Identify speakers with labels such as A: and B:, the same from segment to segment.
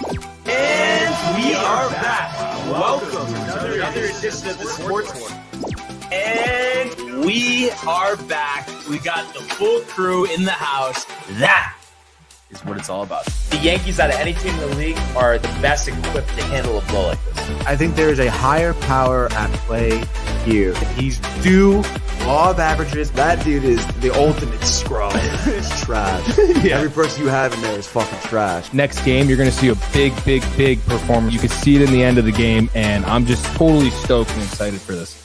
A: And we are back. Welcome to another edition of the Sports War. And we are back. We got the full crew in the house. That is what it's all about. The Yankees, out of any team in the league, are the best equipped to handle a blow like this.
B: I think there is a higher power at play here. He's due law of averages. That dude is the ultimate scrub. It's trash. Yeah. Every person you have in there is fucking trash.
C: Next game, you're going to see a big performance. You can see it in the end of the game, and I'm just totally stoked and excited for this.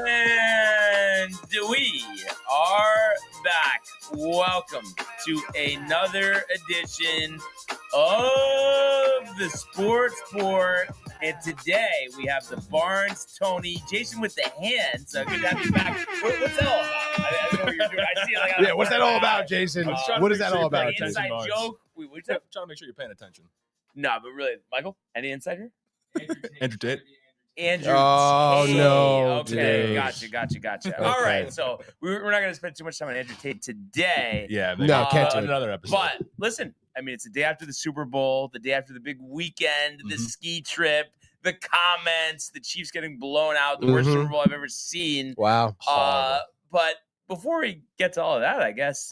A: And we are back. Welcome to another edition of the Sports Sport. And today we have the Barnes, Tony, Jason with the hands. Good to have you back. What's that all about? I don't know what you're doing. I see it like
C: what's that all about, Jason? What is that all about?
A: An inside joke. Wait, what's that?
D: Trying to make sure you're paying attention.
A: No, but really, Michael, any insight here?
D: Andrew Tate.
A: Andrew.
C: Oh,
A: Tate.
C: no,
A: Okay,
C: dude.
A: gotcha.
C: Okay.
A: All right, so we're not going to spend too much time on Andrew Tate today.
D: Yeah, maybe.
C: No, can't do it.
D: Another episode.
A: But listen, I mean, it's the day after the Super Bowl, the day after the big weekend, the ski trip, the comments, the Chiefs getting blown out, the worst Super Bowl I've ever seen.
C: Wow.
A: But before we get to all of that, I guess,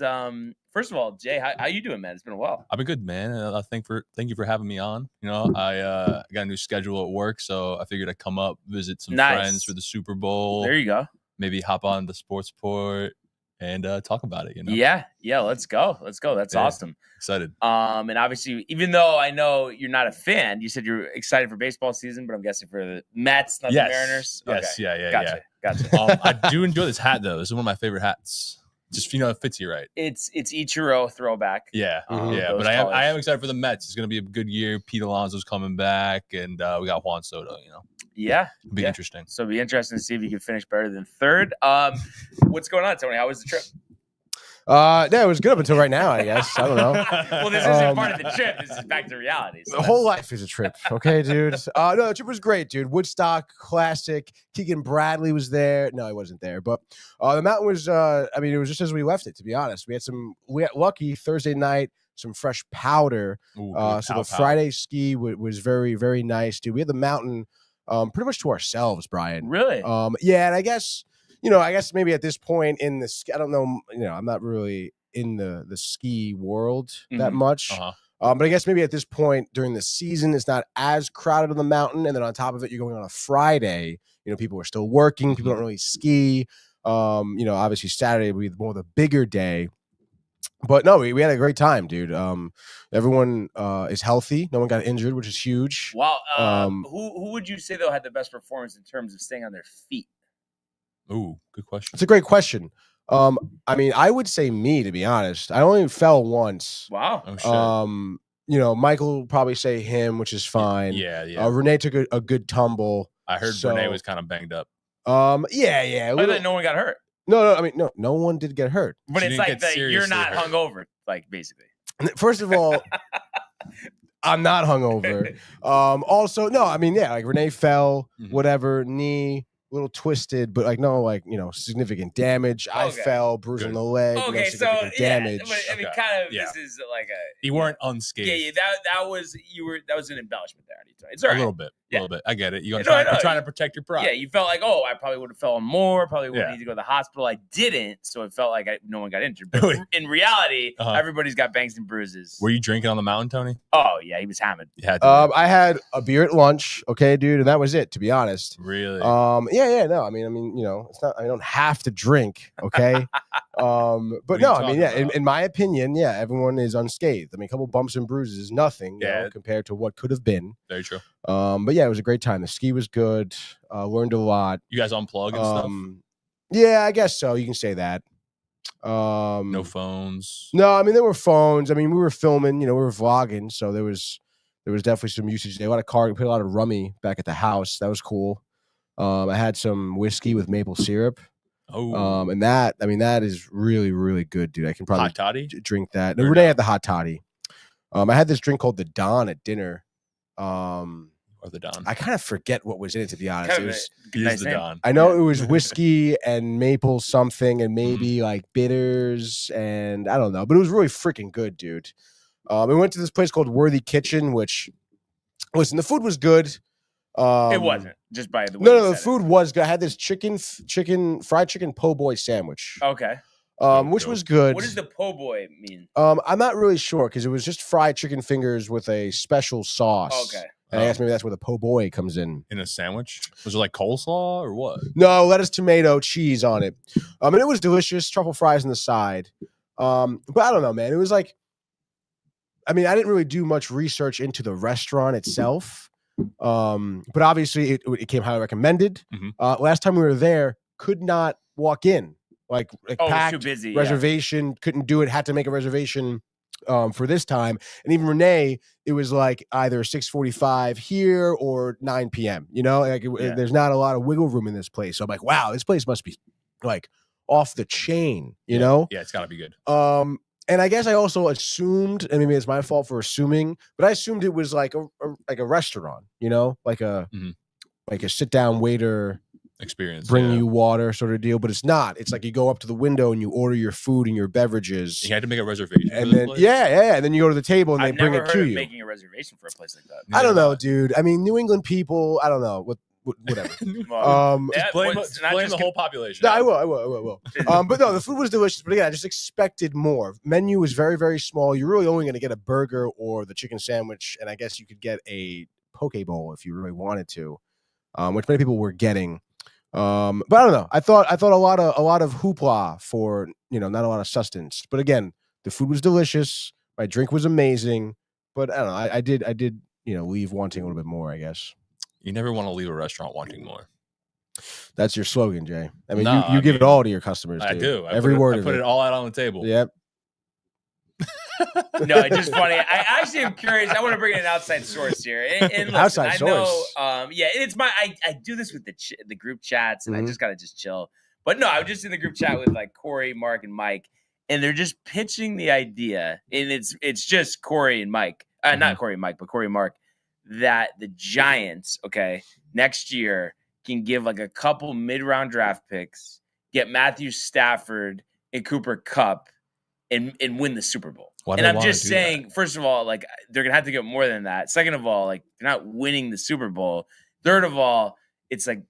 A: first of all, Jay, how you doing, man? It's been a while.
D: I've been good, man. And thank you for having me on. You know, I got a new schedule at work, so I figured I'd come up, visit some friends for the Super Bowl.
A: There you go.
D: Maybe hop on the Sports Report and talk about it. You know.
A: Yeah. Let's go. That's awesome.
D: Excited.
A: And obviously, even though I know you're not a fan, you said you're excited for baseball season, but I'm guessing for the Mets, not the Mariners.
D: Yes.
A: Okay.
D: Yeah.
A: Gotcha.
D: I do enjoy this hat though. This is one of my favorite hats. Just it fits you right.
A: It's Ichiro throwback.
D: Yeah.
A: Those
D: But I
A: colors.
D: am excited for the Mets. It's gonna be a good year. Pete Alonso's coming back, and we got Juan Soto. You know,
A: Yeah.
D: it'll be interesting.
A: So it'll be interesting to see if you can finish better than third. What's going on, Tony? How was the trip?
E: Yeah, it was good up until right now, I guess. I don't know.
A: Well, this isn't part of the trip. This is back to reality. So
E: The whole life is a trip. Okay, dude. No, the trip was great, dude. Woodstock Classic. Keegan Bradley was there. No, he wasn't there. But the mountain was, it was just as we left it, to be honest. We got lucky Thursday night, some fresh powder.
D: Ooh,
E: So the Friday ski was very, very nice, dude. We had the mountain pretty much to ourselves, Brian.
A: Really?
E: Yeah, and I guess maybe at this point in the ski, I don't know, I'm not really in the ski world that much. But I guess maybe at this point during the season, it's not as crowded on the mountain. And then on top of it, you're going on a Friday. People are still working. People don't really ski. Obviously Saturday will be more the bigger day. But no, we had a great time, dude. Everyone is healthy. No one got injured, which is huge.
A: Wow. Who would you say, though, had the best performance in terms of staying on their feet?
D: Ooh, good question.
E: It's a great question. I would say me, to be honest. I only fell once.
A: Wow.
D: Oh, shit.
E: Michael will probably say him, which is fine.
D: Yeah.
E: Renee took a good tumble.
D: I heard Renee was kind of banged up.
E: Yeah.
A: I thought no one got hurt.
E: No one did get hurt.
A: But
D: She
A: it's
D: didn't
A: like
D: get
A: you're not
D: seriously hurt.
A: hungover, like, basically.
E: First of all, I'm not hungover. Also, no, like Renee fell, whatever, knee, a little twisted, but significant damage. I
A: Okay.
E: fell, bruising the leg,
A: Okay, so
E: significant damage.
A: but, I mean,
D: Okay.
A: kind of.
D: Yeah.
A: This is like a.
D: You weren't unscathed.
A: Yeah. That was an embellishment there. It's all right.
D: A little bit.
A: Yeah.
D: A little bit. I get it. You're
A: No, I know.
D: trying to protect your pride.
A: Yeah, you felt like, I probably would have fallen more. Probably would
D: Yeah.
A: need to go to the hospital. I didn't, so it felt like no one got injured. But in reality, everybody's got bangs and bruises.
D: Were you drinking on the mountain, Tony?
A: Oh yeah, he was hammered.
D: You had to.
E: I had a beer at lunch, okay, dude, and that was it, to be honest.
D: Really?
E: Yeah, no, it's not, I don't have to drink, okay? But
D: are you
E: no,
D: talking about?
E: in my opinion, yeah, everyone is unscathed. A couple bumps and bruises is nothing, compared to what could have been.
D: Very true.
E: But yeah, it was a great time. The ski was good. Learned a lot.
D: You guys unplug and stuff?
E: Yeah, I guess so. You can say that.
D: No phones.
E: No, there were phones. We were filming, we were vlogging, so there was definitely some usage there. A lot of we put a lot of rummy back at the house. That was cool. I had some whiskey with maple syrup.
D: Oh.
E: And that is really, really good, dude. I can probably
D: Hot toddy?
E: drink that.
D: Or
E: No, Renee
D: no?
E: had the hot toddy. I had this drink called the Don at dinner.
D: Or the Don?
E: I kind of forget what was in it, to be honest.
A: Kind
E: It
A: of
E: was,
A: a
D: It
A: nice
D: is the
A: name.
D: Don.
E: I know it was whiskey and maple something and maybe like bitters and I don't know, but it was really freaking good, dude. We went to this place called Worthy Kitchen, which, listen, the food was good.
A: It wasn't just by the way.
E: No, the food was good. I had this fried chicken po' boy sandwich.
A: Okay.
E: Which was good.
A: What does the po' boy mean?
E: I'm not really sure because it was just fried chicken fingers with a special sauce.
A: Okay.
E: And I guess maybe that's where the po' boy comes in.
D: In a sandwich? Was it like coleslaw or what?
E: No, lettuce, tomato, cheese on it. And it was delicious. Truffle fries on the side. But I don't know, man. It was like, I mean, I didn't really do much research into the restaurant itself. But obviously it came highly recommended.
D: Mm-hmm.
E: Last time we were there, could not walk in. Like packed,
A: too busy.
E: Reservation, couldn't do it. Had to make a reservation for this time. And even Renee, it was like either 6:45 here or 9 p.m. You know, like there's not a lot of wiggle room in this place. So I'm like, wow, this place must be like off the chain. You know?
D: Yeah, it's got to be good.
E: And I guess I also assumed, and maybe it's my fault for assuming, but I assumed it was like a restaurant. You know, like a sit down waiter
D: experience,
E: bring you water sort of deal, but it's not. It's like you go up to the window and you order your food and your beverages.
D: You had to make a reservation,
E: and then and then you go to the table and they bring it to you.
A: Making a reservation for a place like that.
E: I don't know, dude. I mean, New England people. I don't know. Whatever.
D: Just blame the whole population.
E: No, I will. But no, the food was delicious. But again, I just expected more. Menu was very, very small. You're really only going to get a burger or the chicken sandwich, and I guess you could get a poke bowl if you really wanted to, which many people were getting. But I don't know. I thought a lot of hoopla for not a lot of sustenance. But again, the food was delicious. My drink was amazing. But I don't know. I did leave wanting a little bit more, I guess.
D: You never want to leave a restaurant wanting more.
E: That's your slogan, Jay. I mean, you give it all to your customers.
D: I
E: dude.
D: do.
E: Every word of
D: it. I put it all out on the table.
E: Yep.
A: No, it's just funny. I actually am curious. I want to bring in an outside source here. And listen,
E: outside source.
A: I know, it's my. I do this with the group chats, and I just gotta just chill. But no, I'm just in the group chat with like Corey, Mark, and Mike, and they're just pitching the idea, and it's just Corey and Mike, not Corey and Mike, but Corey and Mark, that the Giants, next year can give like a couple mid-round draft picks, get Matthew Stafford and Cooper Kupp, and win the Super Bowl. And I'm just saying, first of all, like they're gonna have to get more than that. Second of all, like they're not winning the Super Bowl. Third of all, it's like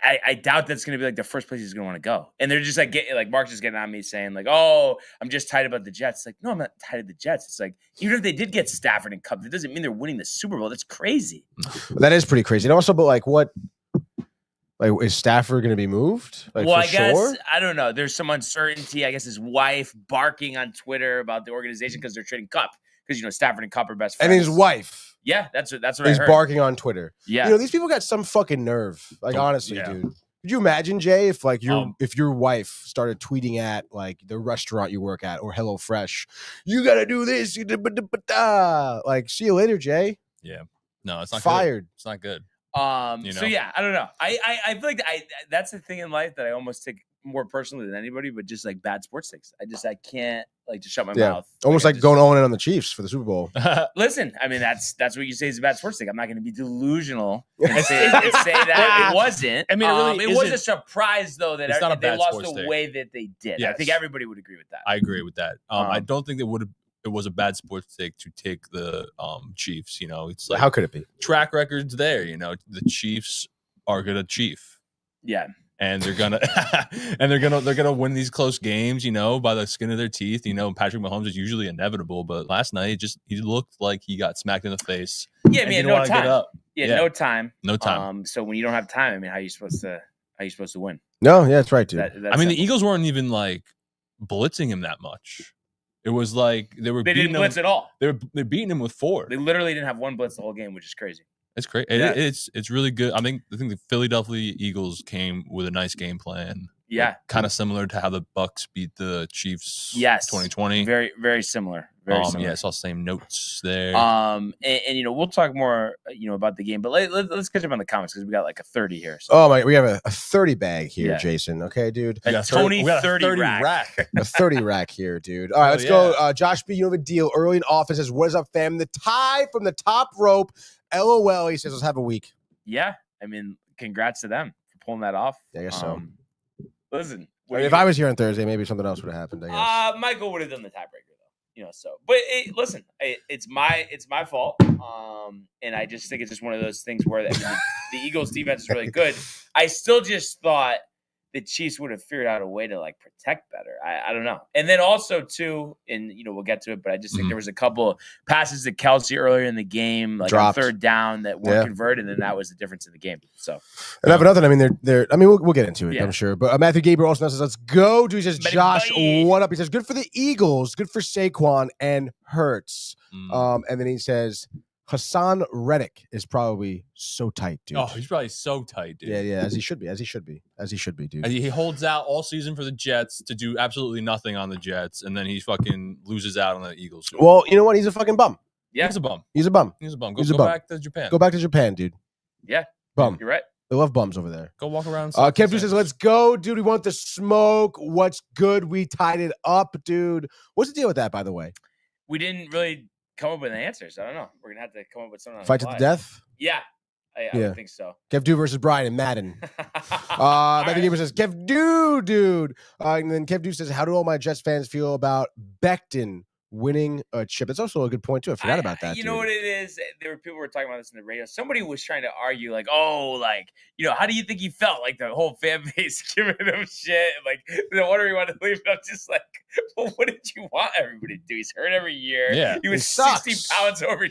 A: I doubt that's gonna be like the first place he's gonna want to go. And they're just like Mark's just getting on me saying like, oh, I'm just tight about the Jets. Like, no, I'm not tight of the Jets. It's like even if they did get Stafford and Kupp, that doesn't mean they're winning the Super Bowl. That's crazy.
E: That is pretty crazy. And also, but like what? Like, is Stafford going to be moved? Like,
A: well,
E: for
A: I guess,
E: sure?
A: I don't know. There's some uncertainty. I guess his wife barking on Twitter about the organization because they're trading Kupp. Because, Stafford and Kupp are best friends.
E: And his wife.
A: Yeah, that's what I heard.
E: He's barking on Twitter.
A: Yeah.
E: These people got some fucking nerve. Like, honestly, dude. Could you imagine, Jay, if like if your wife started tweeting at like the restaurant you work at or HelloFresh, you got to do this. Like, see you later, Jay.
D: Yeah. No, it's not
E: fired.
D: Good. It's not good.
A: So yeah, I don't know. I feel like that's the thing in life that I almost take more personally than anybody, but just like bad sports takes. I can't like just shut my mouth.
E: Almost like going all in on the Chiefs for the Super Bowl.
A: Listen, I mean that's what you say is a bad sports take. I'm not going to be delusional and say that it wasn't. I mean, it was a surprise though that they lost the way that they did. Yes. I think everybody would agree with that.
D: I agree with that. I don't think it was a bad sports take to take the Chiefs. It's like,
E: how could it be?
D: Track record's there. The Chiefs are gonna chief.
A: Yeah,
D: and they're gonna win these close games. By the skin of their teeth. Patrick Mahomes is usually inevitable, but last night he looked like he got smacked in the face.
A: Yeah, man, no time.
D: Get up.
A: No time.
D: No time.
A: So when you don't have time, I mean, how are you supposed to win?
E: No, yeah, that's right, dude.
D: The Eagles weren't even like blitzing him that much. It was like they
A: didn't blitz at all.
D: They're beating him with 4.
A: They literally didn't have one blitz the whole game, which is crazy.
D: It's crazy. Yeah. It's really good. I think the Philadelphia Eagles came with a nice game plan.
A: Yeah,
D: kind of similar to how the Bucs beat the Chiefs.
A: Yes,
D: 2020.
A: Very, very similar. Very similar.
D: Yeah, I saw same notes there.
A: And we'll talk more, about the game, but let's catch up on the comments because we got like a 30 here. So.
E: Oh my, we have a 30 bag here, Jason. Okay, dude.
A: A Tony 30 rack.
E: A 30 rack here, dude. All right, let's go. Josh B, you have a deal early in office. Says, what is up, fam? The tie from the top rope. LOL. He says, let's have a week.
A: Yeah, I mean, congrats to them for pulling that off.
E: I guess so.
A: Listen,
E: if I was here on Thursday, maybe something else would have happened. I guess
A: Michael would have done the tiebreaker So, but listen, it's my fault. And I just think it's just one of those things where the Eagles defense is really good. I still just thought the Chiefs would have figured out a way to like protect better. I don't know. And then also too, and we'll get to it, but I just think there was a couple of passes to Kelsey earlier in the game, like on third down that weren't converted, and that was the difference in the game. So,
E: and for nothing, I mean, we'll get into it, I'm sure. But Matthew Gabriel also says, "Let's go." Dude, he says, "Josh, what up?" He says, "Good for the Eagles, good for Saquon and Hurts." And then he says, Hassan Reddick is probably so tight, dude.
D: Oh, he's probably so tight, dude.
E: Yeah, as he should be, dude.
D: He holds out all season for the Jets to do absolutely nothing on the Jets, and then he fucking loses out on the Eagles.
E: Well, you know what? He's a fucking bum.
D: Yeah, he's a bum. Go back to Japan.
E: Go back to Japan, dude.
A: Yeah,
E: bum.
A: You're right.
E: They love bums over there.
D: Go walk around.
E: Kev says, "Let's go, dude. We want the smoke. What's good? We tied it up, dude." What's the deal with that, by the way?
A: We didn't really come up with answers. I don't know. We're gonna have to come up with something.
E: Fight to the death?
A: Yeah. I would think so.
E: Kev Do versus Brian and Madden. Matthew Gabriel says, Kev Do, dude. And then Kev Do says, "How do all my Jets fans feel about Becton winning a chip?" That's also a good point, too. I forgot about that.
A: You know what it is? There were people who were talking about this in the radio. Somebody was trying to argue, like, how do you think he felt? Like the whole fan base giving him shit. Like, no wonder he wanted to leave. I'm just like, well, what did you want everybody to do? He's hurt every year.
D: Yeah,
A: he was 60 pounds out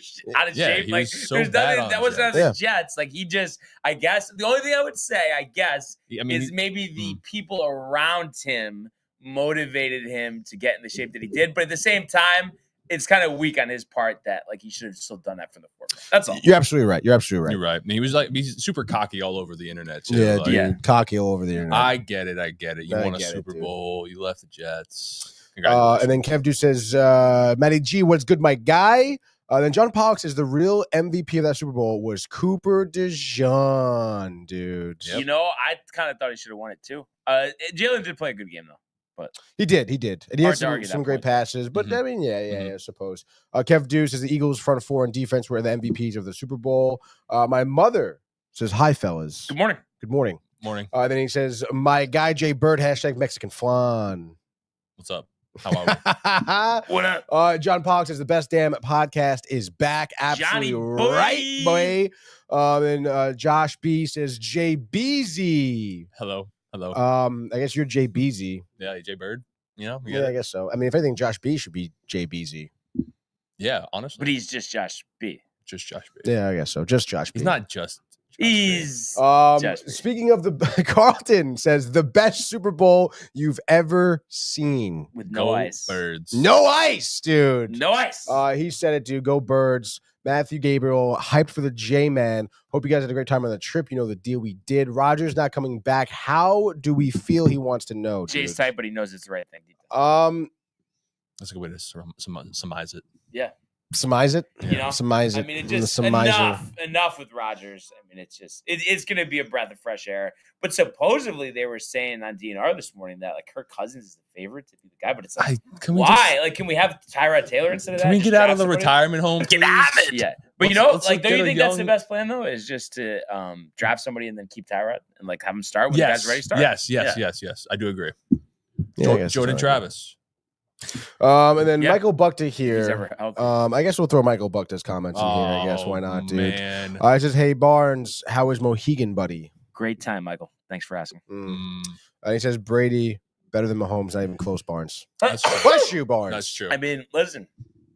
A: of shape.
D: He
A: like,
D: was so
A: there's
D: bad
A: nothing that wasn't on the Jets. Like, he just, I guess, the only thing I would say, is maybe the people around him motivated him to get in the shape that he did. But at the same time, it's kind of weak on his part that like he should have still done that from the forefront. That's all.
E: You're absolutely right. You're right.
D: He was like, he's super cocky all over the internet too.
E: Yeah,
D: like,
E: dude, cocky all over the internet.
D: I get it. You won a Super Bowl. You left the Jets.
E: And then Kev Do says, Matty G, what's good, my guy? Then John Pollock says the real MVP of that Super Bowl was Cooper DeJean, dude.
A: Yep. I kind of thought he should have won it too. Jalen did play a good game though. But
E: he did. And he had some great passes. But I mean, I suppose. Kev Do says the Eagles' front four and defense were the MVPs of the Super Bowl. My mother says, "Hi, fellas."
A: Good morning.
E: Good morning.
D: Morning.
E: Then he says, "My guy Jay Bird, # Mexican flan."
D: What's up? How are
A: we? What up?
E: John Pollock says the best damn podcast is back. Absolutely right, boy. And Josh B says Jay Beezy.
D: Hello.
E: I guess you're Jay Beezy.
D: Yeah, Jay Bird.
E: I guess so. I mean, if anything, Josh B should be Jay Beezy.
D: Yeah, honestly.
A: But he's just Josh B.
D: Just Josh B.
E: Yeah, I guess so. Just Josh B.
D: He's not just.
A: He's
E: speaking of the Carlton says the best Super Bowl you've ever seen
A: with no ice.
D: Birds.
E: No ice, dude.
A: No ice.
E: He said it, dude. Go Birds. Matthew Gabriel hyped for the J-Man. Hope you guys had a great time on the trip. You know the deal we did. Rodger's not coming back. How do we feel? He wants to know.
A: Jay's tight, but he knows it's the right thing.
D: That's a good way to surmise it.
A: Yeah.
E: Surmise it?
A: Surmise it. I mean, it's just enough with Rodgers. I mean, it's just it's going to be a breath of fresh air. But supposedly they were saying on DNR this morning that like Kirk Cousins is the favorite to be the guy. But it's like, why? Can we have Tyrod Taylor instead of that?
D: Can we get out of the retirement home?
A: Get out of it. Yeah. But don't you think that's the best plan though? Is just to draft somebody and then keep Tyrod and like have him start when the guy's ready to start?
D: Yes. I do agree. Jordan Travis.
E: And then Michael Buckta here.
A: I
E: I guess we'll throw Michael Buckta's comments in here. I guess why not, dude?
D: Man.
E: It says, "Hey Barnes, how is Mohegan, buddy?"
A: Great time, Michael. Thanks for asking.
E: He says Brady better than Mahomes, not even close. Barnes.
D: Bless
E: you, Barnes.
D: That's true.
A: I mean, listen,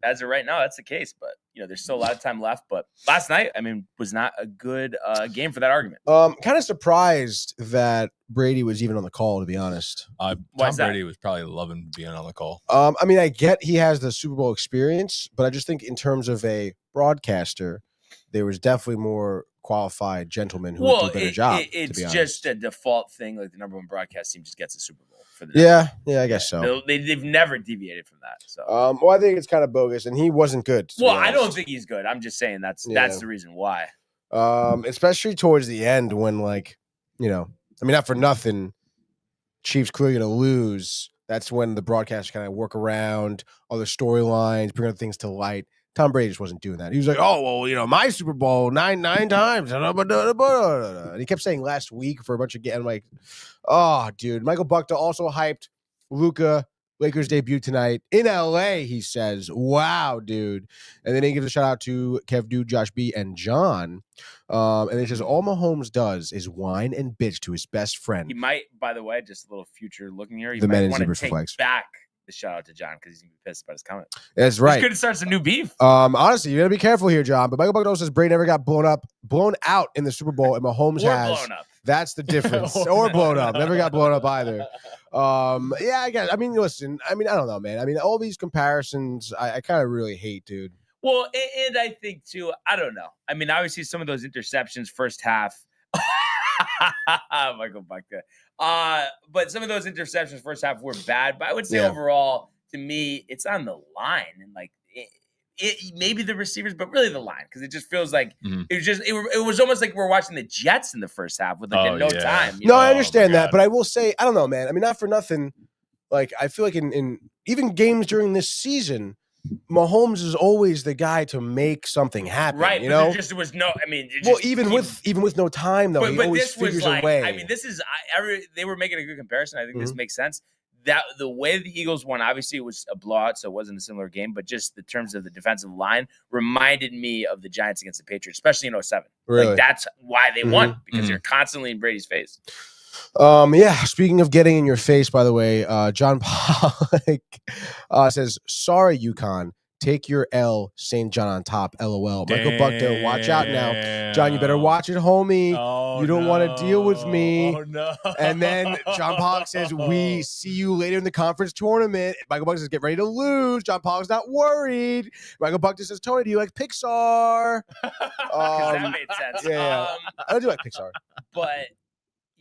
A: as of right now, that's the case. But there's still a lot of time left. But last night, I mean, was not a good game for that argument.
E: Kind of surprised that Brady was even on the call, to be honest.
D: Tom Brady was probably loving being on the call.
E: I mean, I get he has the Super Bowl experience, but I just think in terms of a broadcaster, there was definitely more qualified gentlemen who would do a better job.
A: It's just a default thing. Like the number one broadcast team just gets a Super Bowl for the
E: I guess so.
A: They've never deviated from that. So,
E: I think it's kind of bogus, and he wasn't good.
A: Well, I don't think he's good. I'm just saying that's the reason why.
E: Especially towards the end when, I mean, not for nothing, Chiefs clearly going to lose. That's when the broadcasters kind of work around other storylines, bring other things to light. Tom Brady just wasn't doing that. He was like, "Oh, well, my Super Bowl nine times." And he kept saying last week for a bunch of I'm like, oh, dude. Michael Buckta also hyped Luka Lakers debut tonight in LA, he says. Wow, dude. And then he gives a shout out to Kev Dude, Josh B, and John. And he says, all Mahomes does is whine and bitch to his best friend.
A: He might, by the way, just a little future looking here.
E: The men in
A: might want
E: zebra
A: to take
E: flags.
A: back the shout out to John because he's going to be pissed about his comment.
E: That's right.
A: He's going to start some new beef.
E: Honestly, you got to be careful here, John. But Michael Buckner says Brady never got blown out in the Super Bowl, and Mahomes has.
A: Blown up.
E: That's the difference. or blown up. Never got blown up either. Yeah, I guess. I mean, listen. I mean, I don't know, man. I mean, all these comparisons, I kind of really hate, dude.
A: Well, and I think too. I don't know. I mean, obviously, some of those interceptions first half. Michael Buckner. But some of those interceptions first half were bad. But I would say overall, to me, it's on the line and like. It maybe the receivers, but really the line, because it just feels like it was almost like we're watching the Jets in the first half with like time.
E: No, I understand that, but I will say, I don't know, man. I mean, not for nothing. Like, I feel like in even games during this season, Mahomes is always the guy to make something happen.
A: Right,
E: you know,
A: there was no. I mean,
E: even with no time though, he always figures a way.
A: I mean, this is they were making a good comparison. I think this makes sense. That the way the Eagles won, obviously it was a blowout, so it wasn't a similar game, but just the terms of the defensive line reminded me of the Giants against the Patriots, especially in 07.
E: Really?
A: Like that's why they won, because you're constantly in Brady's face.
E: Yeah, speaking of getting in your face, by the way, John Pollock says, sorry, UConn. Take your L, St. John on top, LOL. Michael Buckner, watch out now. John, you better watch it, homie. You don't want to deal with me.
D: Oh, no.
E: And then John Pollock says, we see you later in the conference tournament. Michael Buckner says, get ready to lose. John Pollock's not worried. Michael Buckner says, Tony, do you like Pixar?
A: That made sense.
E: Yeah, I do like Pixar.
A: But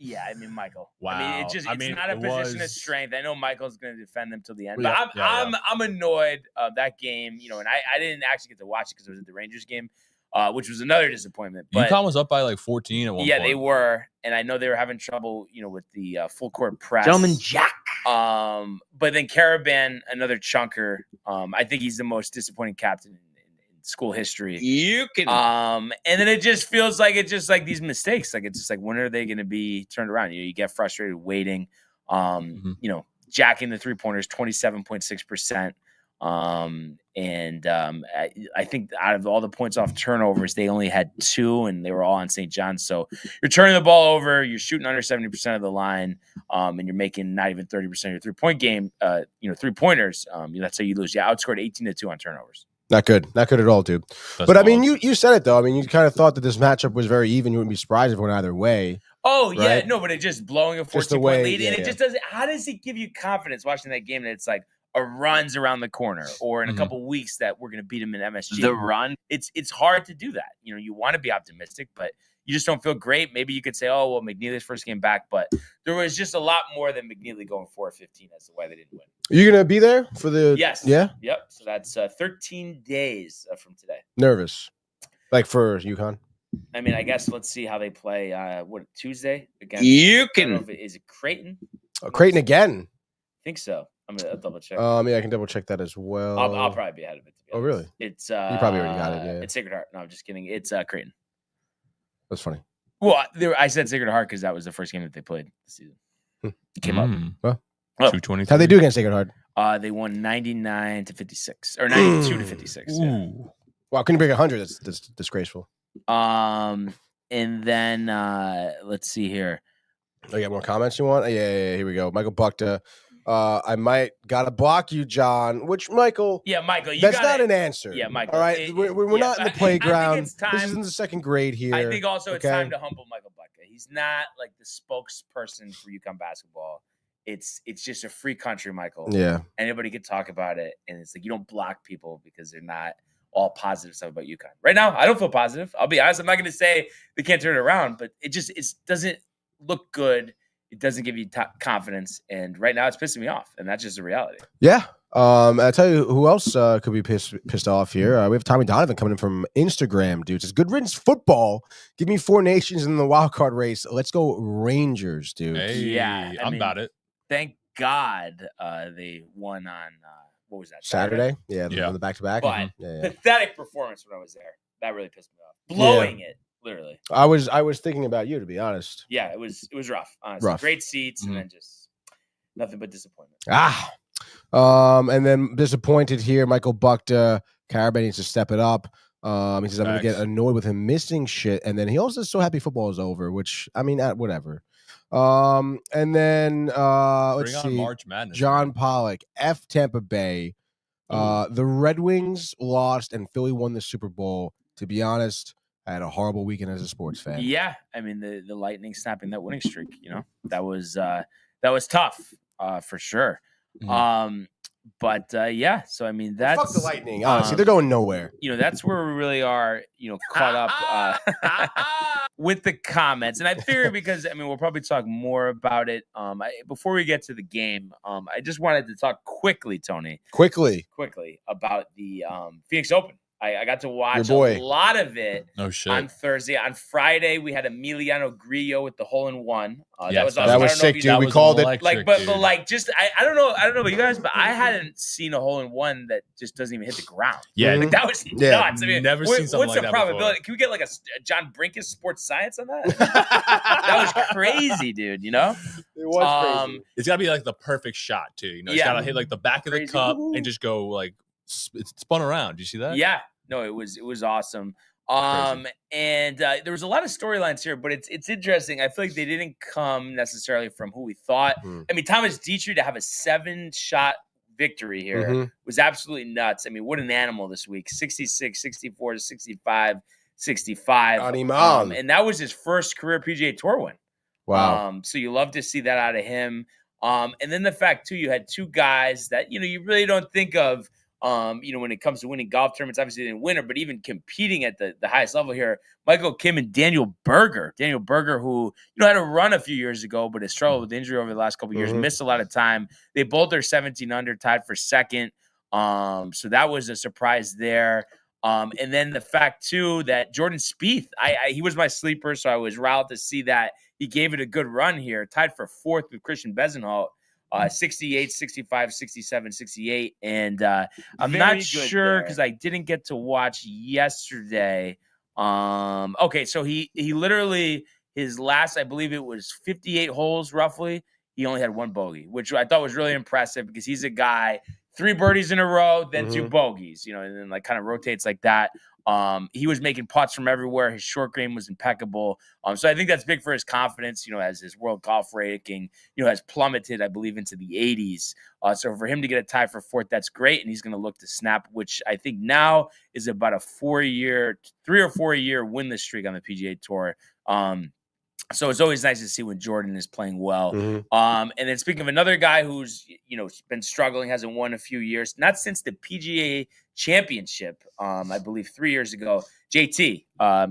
A: yeah, I mean, Michael.
D: Wow.
A: I mean, it's not a position of strength. I know Michael's going to defend them till the end, but
E: Yeah.
A: I'm annoyed that game, and I didn't actually get to watch it because it was at the Rangers game, which was another disappointment. But
D: UConn was up by like 14 at one point.
A: Yeah, they were, and I know they were having trouble, with the full court press.
B: Gentleman Jack.
A: But then Caravan, another chunker. I think he's the most disappointing captain in school history.
B: You can.
A: And then it just feels like these mistakes. Like it's just like, when are they going to be turned around? You get frustrated waiting. Jacking the 3-pointers 27.6%. I think out of all the points off turnovers, they only had 2, and they were all on St. John's. So you're turning the ball over, you're shooting under 70% of the line, and you're making not even 30% of your 3-point game. 3-pointers. That's how you lose. You outscored 18-2 on turnovers.
E: Not good at all, dude. But I mean, you said it though. I mean, you kind of thought that this matchup was very even. You wouldn't be surprised if it went either way.
A: Oh yeah,
E: right?
A: No, but it just blowing a 14-point lead, and it just doesn't. How does it give you confidence watching that game that it's like a run's around the corner, or in a couple weeks that we're going to beat them in MSG?
B: The run.
A: It's hard to do that. You want to be optimistic, but you just don't feel great. Maybe you could say, oh, well, McNeely's first game back, but there was just a lot more than McNeely going 4-15 as to why they didn't win.
E: Are you gonna be there for the?
A: Yes.
E: Yeah.
A: Yep. So that's 13 days from today.
E: Nervous, like for UConn.
A: I mean, I guess let's see how they play. Tuesday against?
B: You can.
A: Is it Creighton?
E: Creighton again.
A: I think so. I'm gonna double check.
E: Yeah, I can double check that as well.
A: I'll probably be ahead of it.
E: Oh, really?
A: It's
E: you probably already got it. Yeah.
A: It's Sacred Heart. No, I'm just kidding. It's Creighton.
E: That's funny.
A: Well, I said Sacred Heart because that was the first game that they played this season. It came up.
E: Well,
D: 223.
E: How'd they do against Sacred Heart?
A: They won 99-56 or 92-56. Yeah.
E: Wow, couldn't break 100. That's disgraceful.
A: And then let's see here.
E: Oh, you got more comments you want? Yeah. Here we go. Michael Buckta. I might gotta block you, John. Which Michael?
A: Yeah, Michael.
E: That's not an answer.
A: Yeah, Michael.
E: All right, we're not in the playground.
A: I think it's time.
E: This is in the second grade here.
A: I think also it's time to humble Michael Buckta. He's not like the spokesperson for UConn basketball. It's just a free country, Michael.
E: Yeah.
A: Anybody could talk about it, and it's like you don't block people because they're not all positive stuff about UConn. Right now, I don't feel positive. I'll be honest. I'm not going to say they can't turn it around, but it doesn't look good. It doesn't give you confidence, and right now it's pissing me off, and that's just the reality.
E: Yeah. I'll tell you who else could be pissed off here. We have Tommy Donovan coming in from Instagram, dude. It says, good riddance football. Give me 4 nations in the wild card race. Let's go Rangers, dude.
D: Hey,
A: yeah,
D: I'm about it.
A: Thank God they won on what was that?
E: Saturday? Yeah, the back-to-back.
A: But
E: yeah.
A: pathetic performance when I was there. That really pissed me off. Blowing it, literally.
E: I was thinking about you, to be honest.
A: Yeah, it was rough. Honestly.
E: Rough.
A: Great seats and then just nothing but disappointment.
E: And then disappointed here, Michael Buckta. Carabin needs to step it up. He says, I'm going to get annoyed with him missing shit. And then he also is so happy football is over, which, I mean, whatever. And then let's see.
D: March Madness,
E: John Pollock, F Tampa Bay. The Red Wings lost and Philly won the Super Bowl. To be honest, I had a horrible weekend as a sports fan.
A: Yeah, I mean the Lightning snapping that winning streak, that was tough for sure.
D: Mm-hmm.
A: But yeah, so I mean that's
E: fuck the Lightning. Honestly, they're going nowhere.
A: That's where we really are, caught up with the comments. And I figure because we'll probably talk more about it. Before we get to the game, I just wanted to talk quickly, Tony.
E: Quickly
A: about the Phoenix Open. I got to watch a lot of it on Thursday. On Friday, we had Emiliano Grillo with the hole-in-one. That was awesome.
E: That was sick, dude. We called it.
A: But just I don't know about you guys, but I hadn't seen a hole-in-one that just doesn't even hit the ground.
D: Yeah,
A: that was nuts. I mean,
D: never seen something like that.
A: What's the probability? Can we get like a John Brinkus sports science on that? That was crazy, dude.
E: It was crazy.
D: It's gotta be like the perfect shot too. It's gotta hit like the back of the cup and just go like it's spun around. Do you see that?
A: Yeah. No, it was awesome. And there was a lot of storylines here, but it's interesting. I feel like they didn't come necessarily from who we thought. I mean, Thomas Dietrich to have a 7-shot victory here was absolutely nuts. I mean, what an animal this week. 66, 64 to 65, 65. And that was his first career PGA Tour win.
E: Wow.
A: So you love to see that out of him. And then the fact too, you had two guys that, you really don't think of, when it comes to winning golf tournaments. Obviously they didn't win, but even competing at the highest level here, Michael Kim and Daniel Berger. Daniel Berger, who had a run a few years ago, but has struggled with injury over the last couple of years, missed a lot of time. They both are 17 under, tied for second. So that was a surprise there. And then the fact too that Jordan Spieth, he was my sleeper, so I was riled to see that he gave it a good run here, tied for fourth with Christian Besenholt. 68, 65, 67, 68. And I'm not sure because I didn't get to watch yesterday. Okay, so he literally, his last, I believe it was 58 holes roughly, he only had one bogey, which I thought was really impressive because he's a guy, 3 birdies in a row, then 2 bogeys, and then like kind of rotates like that. He was making putts from everywhere. His short game was impeccable. So I think that's big for his confidence, as his world golf ranking, has plummeted, I believe, into the 80s. So for him to get a tie for fourth, that's great. And he's going to look to snap, which I think now is about a 3 or 4 year winless streak on the PGA Tour. So it's always nice to see when Jordan is playing well. And then speaking of another guy who's, been struggling, hasn't won a few years, not since the PGA Championship, I believe 3 years ago, JT.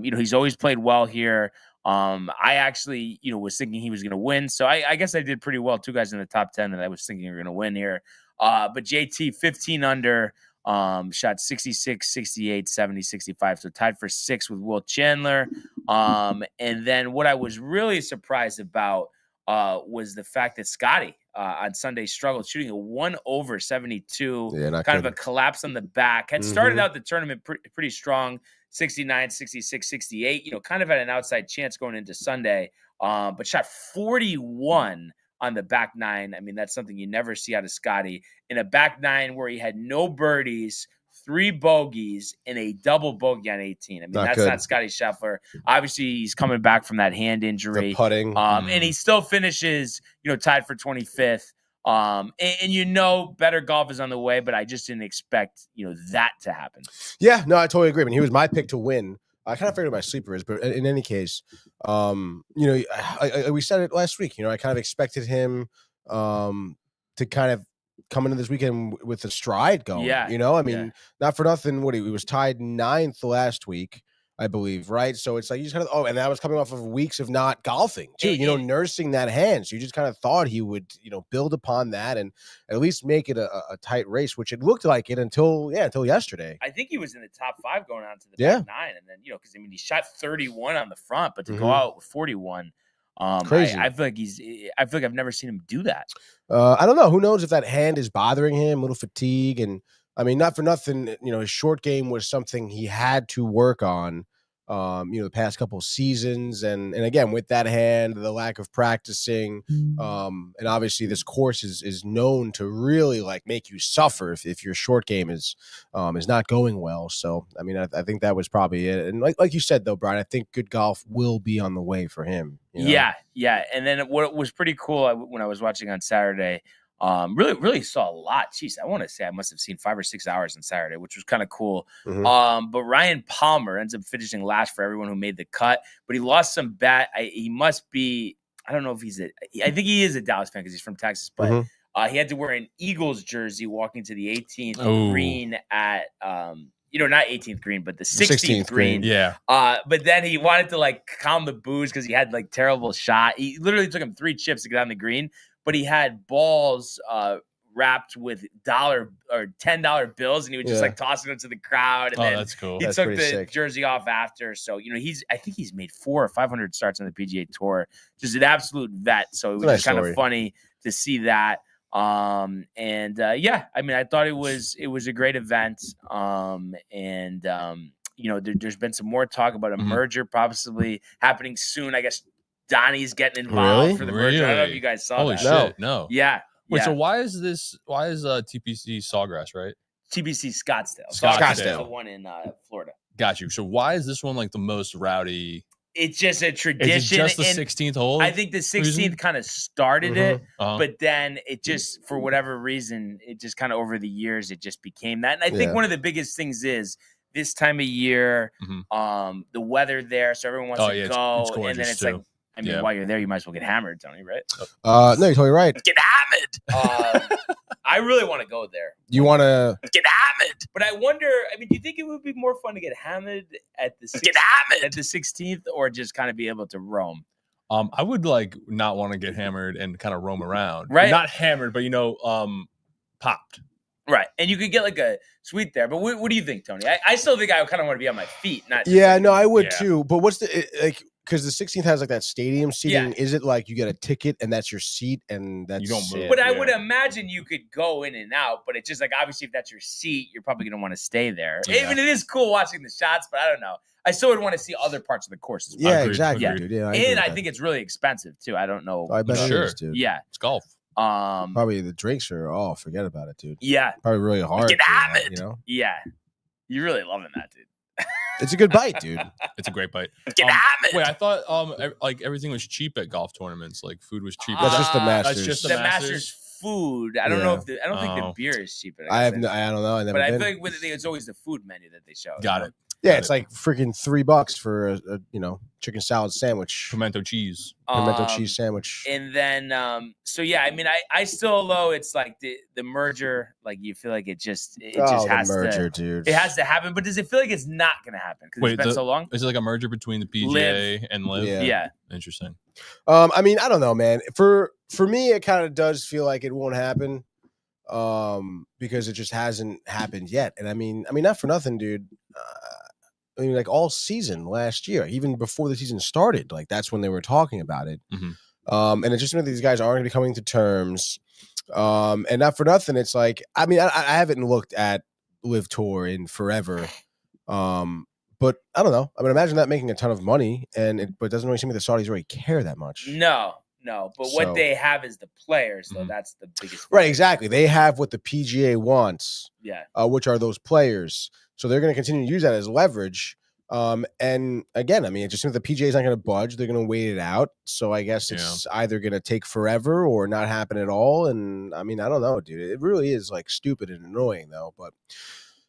A: He's always played well here. I actually, was thinking he was going to win. So I guess I did pretty well. 2 guys in the top 10 that I was thinking were going to win here. But JT, 15 under, shot 66, 68, 70, 65. So tied for 6 with Will Chandler. And then what I was really surprised about was the fact that Scotty on Sunday struggled, shooting a 1 over 72, kind of a collapse on the back. Had started out the tournament pretty strong, 69, 66, 68, kind of had an outside chance going into Sunday, but shot 41 on the back 9. I mean, that's something you never see out of Scotty. In a back 9 where he had no birdies, 3 bogeys, and a double bogey on 18. I mean, that's not Scotty Scheffler. Obviously, he's coming back from that hand injury.
E: The putting.
A: And he still finishes, tied for 25th. And better golf is on the way, but I just didn't expect, that to happen.
E: Yeah, no, I totally agree. I mean, he was my pick to win. I kind of figured my sleeper is, but in any case, we said it last week. I kind of expected him to kind of come into this weekend with a stride going.
A: Yeah.
E: I mean, not for nothing. He was tied 9th last week, I believe, right? So it's like you just kind of and that was coming off of weeks of not golfing too, nursing that hand. So you just kind of thought he would, build upon that and at least make it a tight race, which it looked like it until yesterday.
A: I think he was in the top 5 going on to the back 9, and then because he shot 31 on the front, but to go out with 41.
E: Crazy.
A: I feel like I've never seen him do that.
E: I don't know. Who knows if that hand is bothering him, a little fatigue. And I mean, not for nothing, his short game was something he had to work on. the past couple of seasons, and again with that hand, the lack of practicing, and obviously this course is known to really like make you suffer if your short game is not going well. So I mean, I think that was probably it. And like you said though, Brian, I think good golf will be on the way for him.
A: Yeah. And then what was pretty cool when I was watching on Saturday. Really saw a lot. Jeez, I want to say I must have seen 5 or 6 hours on Saturday, which was kind of cool. But Ryan Palmer ends up finishing last for everyone who made the cut, but he lost some bet. He must be, I don't know if I think he is a Dallas fan because he's from Texas, but he had to wear an Eagles jersey walking to the 18th green at, not 18th green, but the 16th green.
D: Yeah.
A: But then he wanted to like calm the booze because he had like terrible shot. He literally took him 3 chips to get on the green. But he had balls wrapped with $1 or $10 bills, and he was just like tossing them to the crowd. And then
D: that's cool.
A: He
E: That's
A: took the
E: sick.
A: jersey off after. So I think he's made 400 or 500 starts on the PGA Tour. Just an absolute vet. So it was just kind of funny to see that. I mean, I thought it was a great event. There's been some more talk about a merger possibly happening soon. I guess Donnie's getting involved for the merger. I don't know if you guys saw
D: Holy
A: that.
D: shit, no.
A: Yeah.
D: Wait, so why is TPC Sawgrass, right?
A: TPC Scottsdale.
E: Scottsdale.
A: The one in Florida.
D: Got you. So why is this one like the most rowdy?
A: It's just a tradition.
D: Is it just the 16th hole?
A: I think the 16th kind of started it,
D: Uh-huh.
A: but then it just, for whatever reason, it just kind of over the years, it just became that. And I think one of the biggest ththings is this time of year, the weather there, so everyone wants to go.
D: It's gorgeous
A: and then it's
D: too.
A: like, I mean, while you're there, you might as well get hammered, Tony, right?
E: No, you're totally right.
A: Get hammered. I really want to go there.
E: You want to
A: get hammered, but I wonder. I mean, do you think it would be more fun to get hammered at the 16th, or just kind of be able to roam?
D: I would like not want to get hammered and kind of roam around,
A: right?
D: Not hammered, but popped.
A: Right, and you could get like a suite there. But what do you think, Tony? I still think I kind of want to be on my feet. Not just
E: I would too. But what's because the 16th has like that stadium seating.
A: Yeah.
E: Is it like you get a ticket and that's your seat and that's
D: you don't move?
A: But I would imagine you could go in and out. But it's just like obviously if that's your seat, you're probably going to want to stay there.
D: Yeah.
A: I mean, it is cool watching the shots, but I don't know. I still would want to see other parts of the course as well.
E: Yeah,
D: Agreed.
E: exactly,
A: Yeah.
E: dude. Yeah,
A: I think it's really expensive too. I don't know.
E: I bet it
D: Sure.
E: is, dude.
A: Yeah,
D: It's golf.
E: Probably the drinks are forget about it, dude.
A: Yeah.
E: Probably really hard.
A: Get hammered.
E: You know?
A: Yeah. You're really loving that, dude.
E: It's a good bite, dude.
D: It's a great bite.
A: Get hammered.
D: Wait, I thought like everything was cheap at golf tournaments. Like food was cheap.
E: That's just the Masters.
D: That's just
A: the Masters food. I don't know if I don't think the beer is cheap.
E: I don't know. I never
A: but I
E: been.
A: feel like with it, it's always the food menu that they show.
D: Got it.
E: Yeah, it's like freaking $3 for a chicken salad sandwich,
D: Pimento cheese.
E: pimento cheese sandwich.
A: And then, I mean, I still, though, it's like the merger, like you feel like it just has
E: merger,
A: to,
E: dude.
A: it has to happen. But does it feel like it's not going to happen because it's been so long?
D: Is it like a merger between the PGA and LIV?
A: Yeah.
D: Interesting.
E: I mean, I don't know, man. For me, it kind of does feel like it won't happen, because it just hasn't happened yet. And I mean, not for nothing, dude. I mean, like all season last year, even before the season started, like that's when they were talking about it. And it just meant that these guys aren't going to be coming to terms. And not for nothing, it's like, I mean, I haven't looked at LIV Tour in forever. But I don't know. I mean, imagine that making a ton of money, but it doesn't really seem like the Saudis really care that much.
A: No. But what they have is the players, though. That's the biggest.
E: Right, exactly. They have what the PGA wants.
A: Yeah.
E: Which are those players. So they're going to continue to use that as leverage. And again, I mean, it just seems the PGA is not going to budge. They're going to wait it out. So I guess it's either going to take forever or not happen at all. And I mean, I don't know, dude. It really is like stupid and annoying, though. But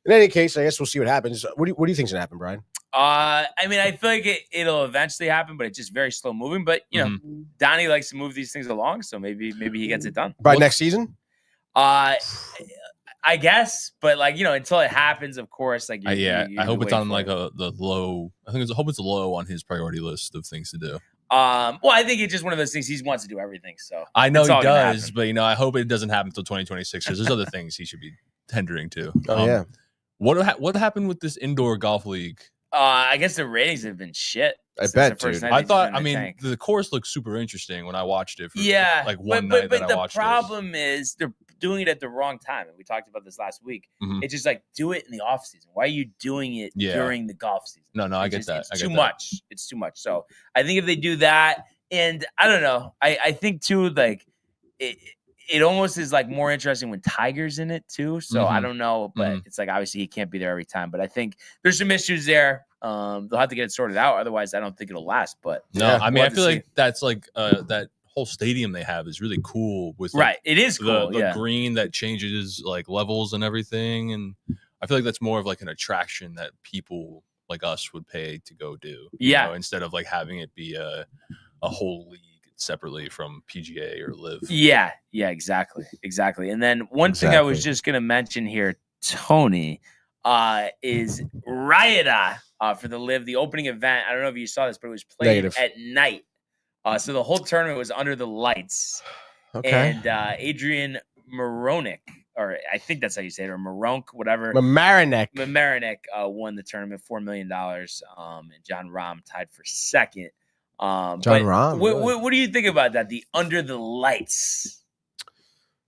E: in any case, I guess we'll see what happens. What do you think's going to happen, Brian?
A: I mean, I feel like it'll eventually happen, but it's just very slow moving. But you know, Donnie likes to move these things along, so maybe he gets it done
E: by next season.
A: I guess, but like until it happens, of course. Like
D: I hope it's on like the low. I hope it's low on his priority list of things to do.
A: Well, I think it's just one of those things. He wants to do everything. So
D: I know he does, but I hope it doesn't happen until 2026 because there's other things he should be tendering to.
E: Yeah.
D: What happened with this indoor golf league?
A: I guess the ratings have been shit.
E: I bet, dude.
D: I thought. I mean, the course looked super interesting when I watched it. For,
A: like
D: one night that I watched.
A: But the problem is doing it at the wrong time. And we talked about this last week.
D: Mhm.
A: It's just like, do it in the off season. Why are you doing it during the golf season?
D: No, I get
A: just,
D: that.
A: It's too much. It's too much. So I think if they do that, and I don't know, I think too, like it almost is like more interesting when Tiger's in it too. So I don't know, but it's like obviously he can't be there every time. But I think there's some issues there. They'll have to get it sorted out. Otherwise, I don't think it'll last. But
D: no, I mean, I feel like that's like that whole stadium they have is really cool. With like,
A: it is cool.
D: The green that changes like levels and everything, and I feel like that's more of like an attraction that people like us would pay to go do. You know, instead of like having it be a whole league separately from PGA or Live. Yeah,
A: exactly. And then one thing I was just gonna mention here, Tony, is Riota for the Live, the opening event. I don't know if you saw this, but it was played at night. So the whole tournament was under the lights. Okay. And Adrian Moronic, or I think that's how you say it, or Moronk, whatever. Mamaronek won the tournament, $4 million. And John Rahm tied for second. John Rahm. What do you think about that? The under the lights.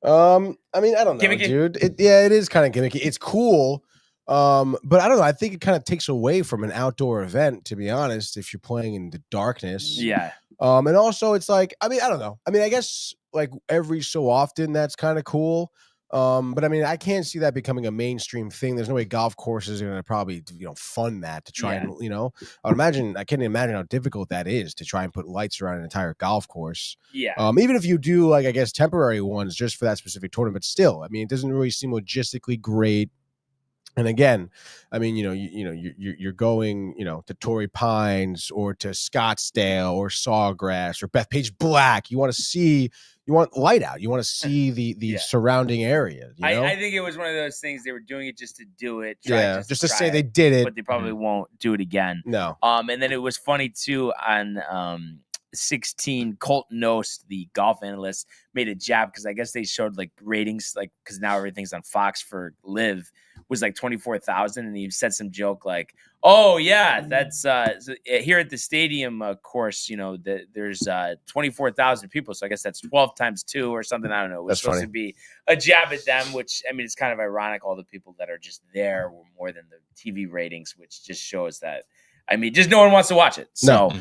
E: I mean, I don't know, gimmicky? Dude. It is kind of gimmicky. It's cool. But I don't know. I think it kind of takes away from an outdoor event, to be honest, if you're playing in the darkness.
A: Yeah.
E: And also it's like, I mean, I don't know. I mean, I guess like every so often that's kind of cool. But I mean, I can't see that becoming a mainstream thing. There's no way golf courses are going to probably, fund that to try and, I can't imagine how difficult that is to try and put lights around an entire golf course.
A: Yeah.
E: Even if you do like, I guess, temporary ones just for that specific tournament, but still, I mean, it doesn't really seem logistically great. And again, I mean, you're going, to Torrey Pines or to Scottsdale or Sawgrass or Bethpage Black. You want light out. You want to see the surrounding area.
A: I think it was one of those things. They were doing it just to do it.
E: Just to say they did it,
A: but they probably won't do it again.
E: No.
A: And then it was funny too on 16. Colton Nost, the golf analyst, made a jab because I guess they showed like ratings, like because now everything's on Fox for Live. Was like 24,000, and he said some joke like, "Oh yeah, that's here at the stadium course. There's 24,000 people, so I guess that's 12 times 2 or something. I don't know. It was supposed to be a jab at them, which I mean, it's kind of ironic. All the people that are just there were more than the TV ratings, which just shows that. I mean, just no one wants to watch it. So,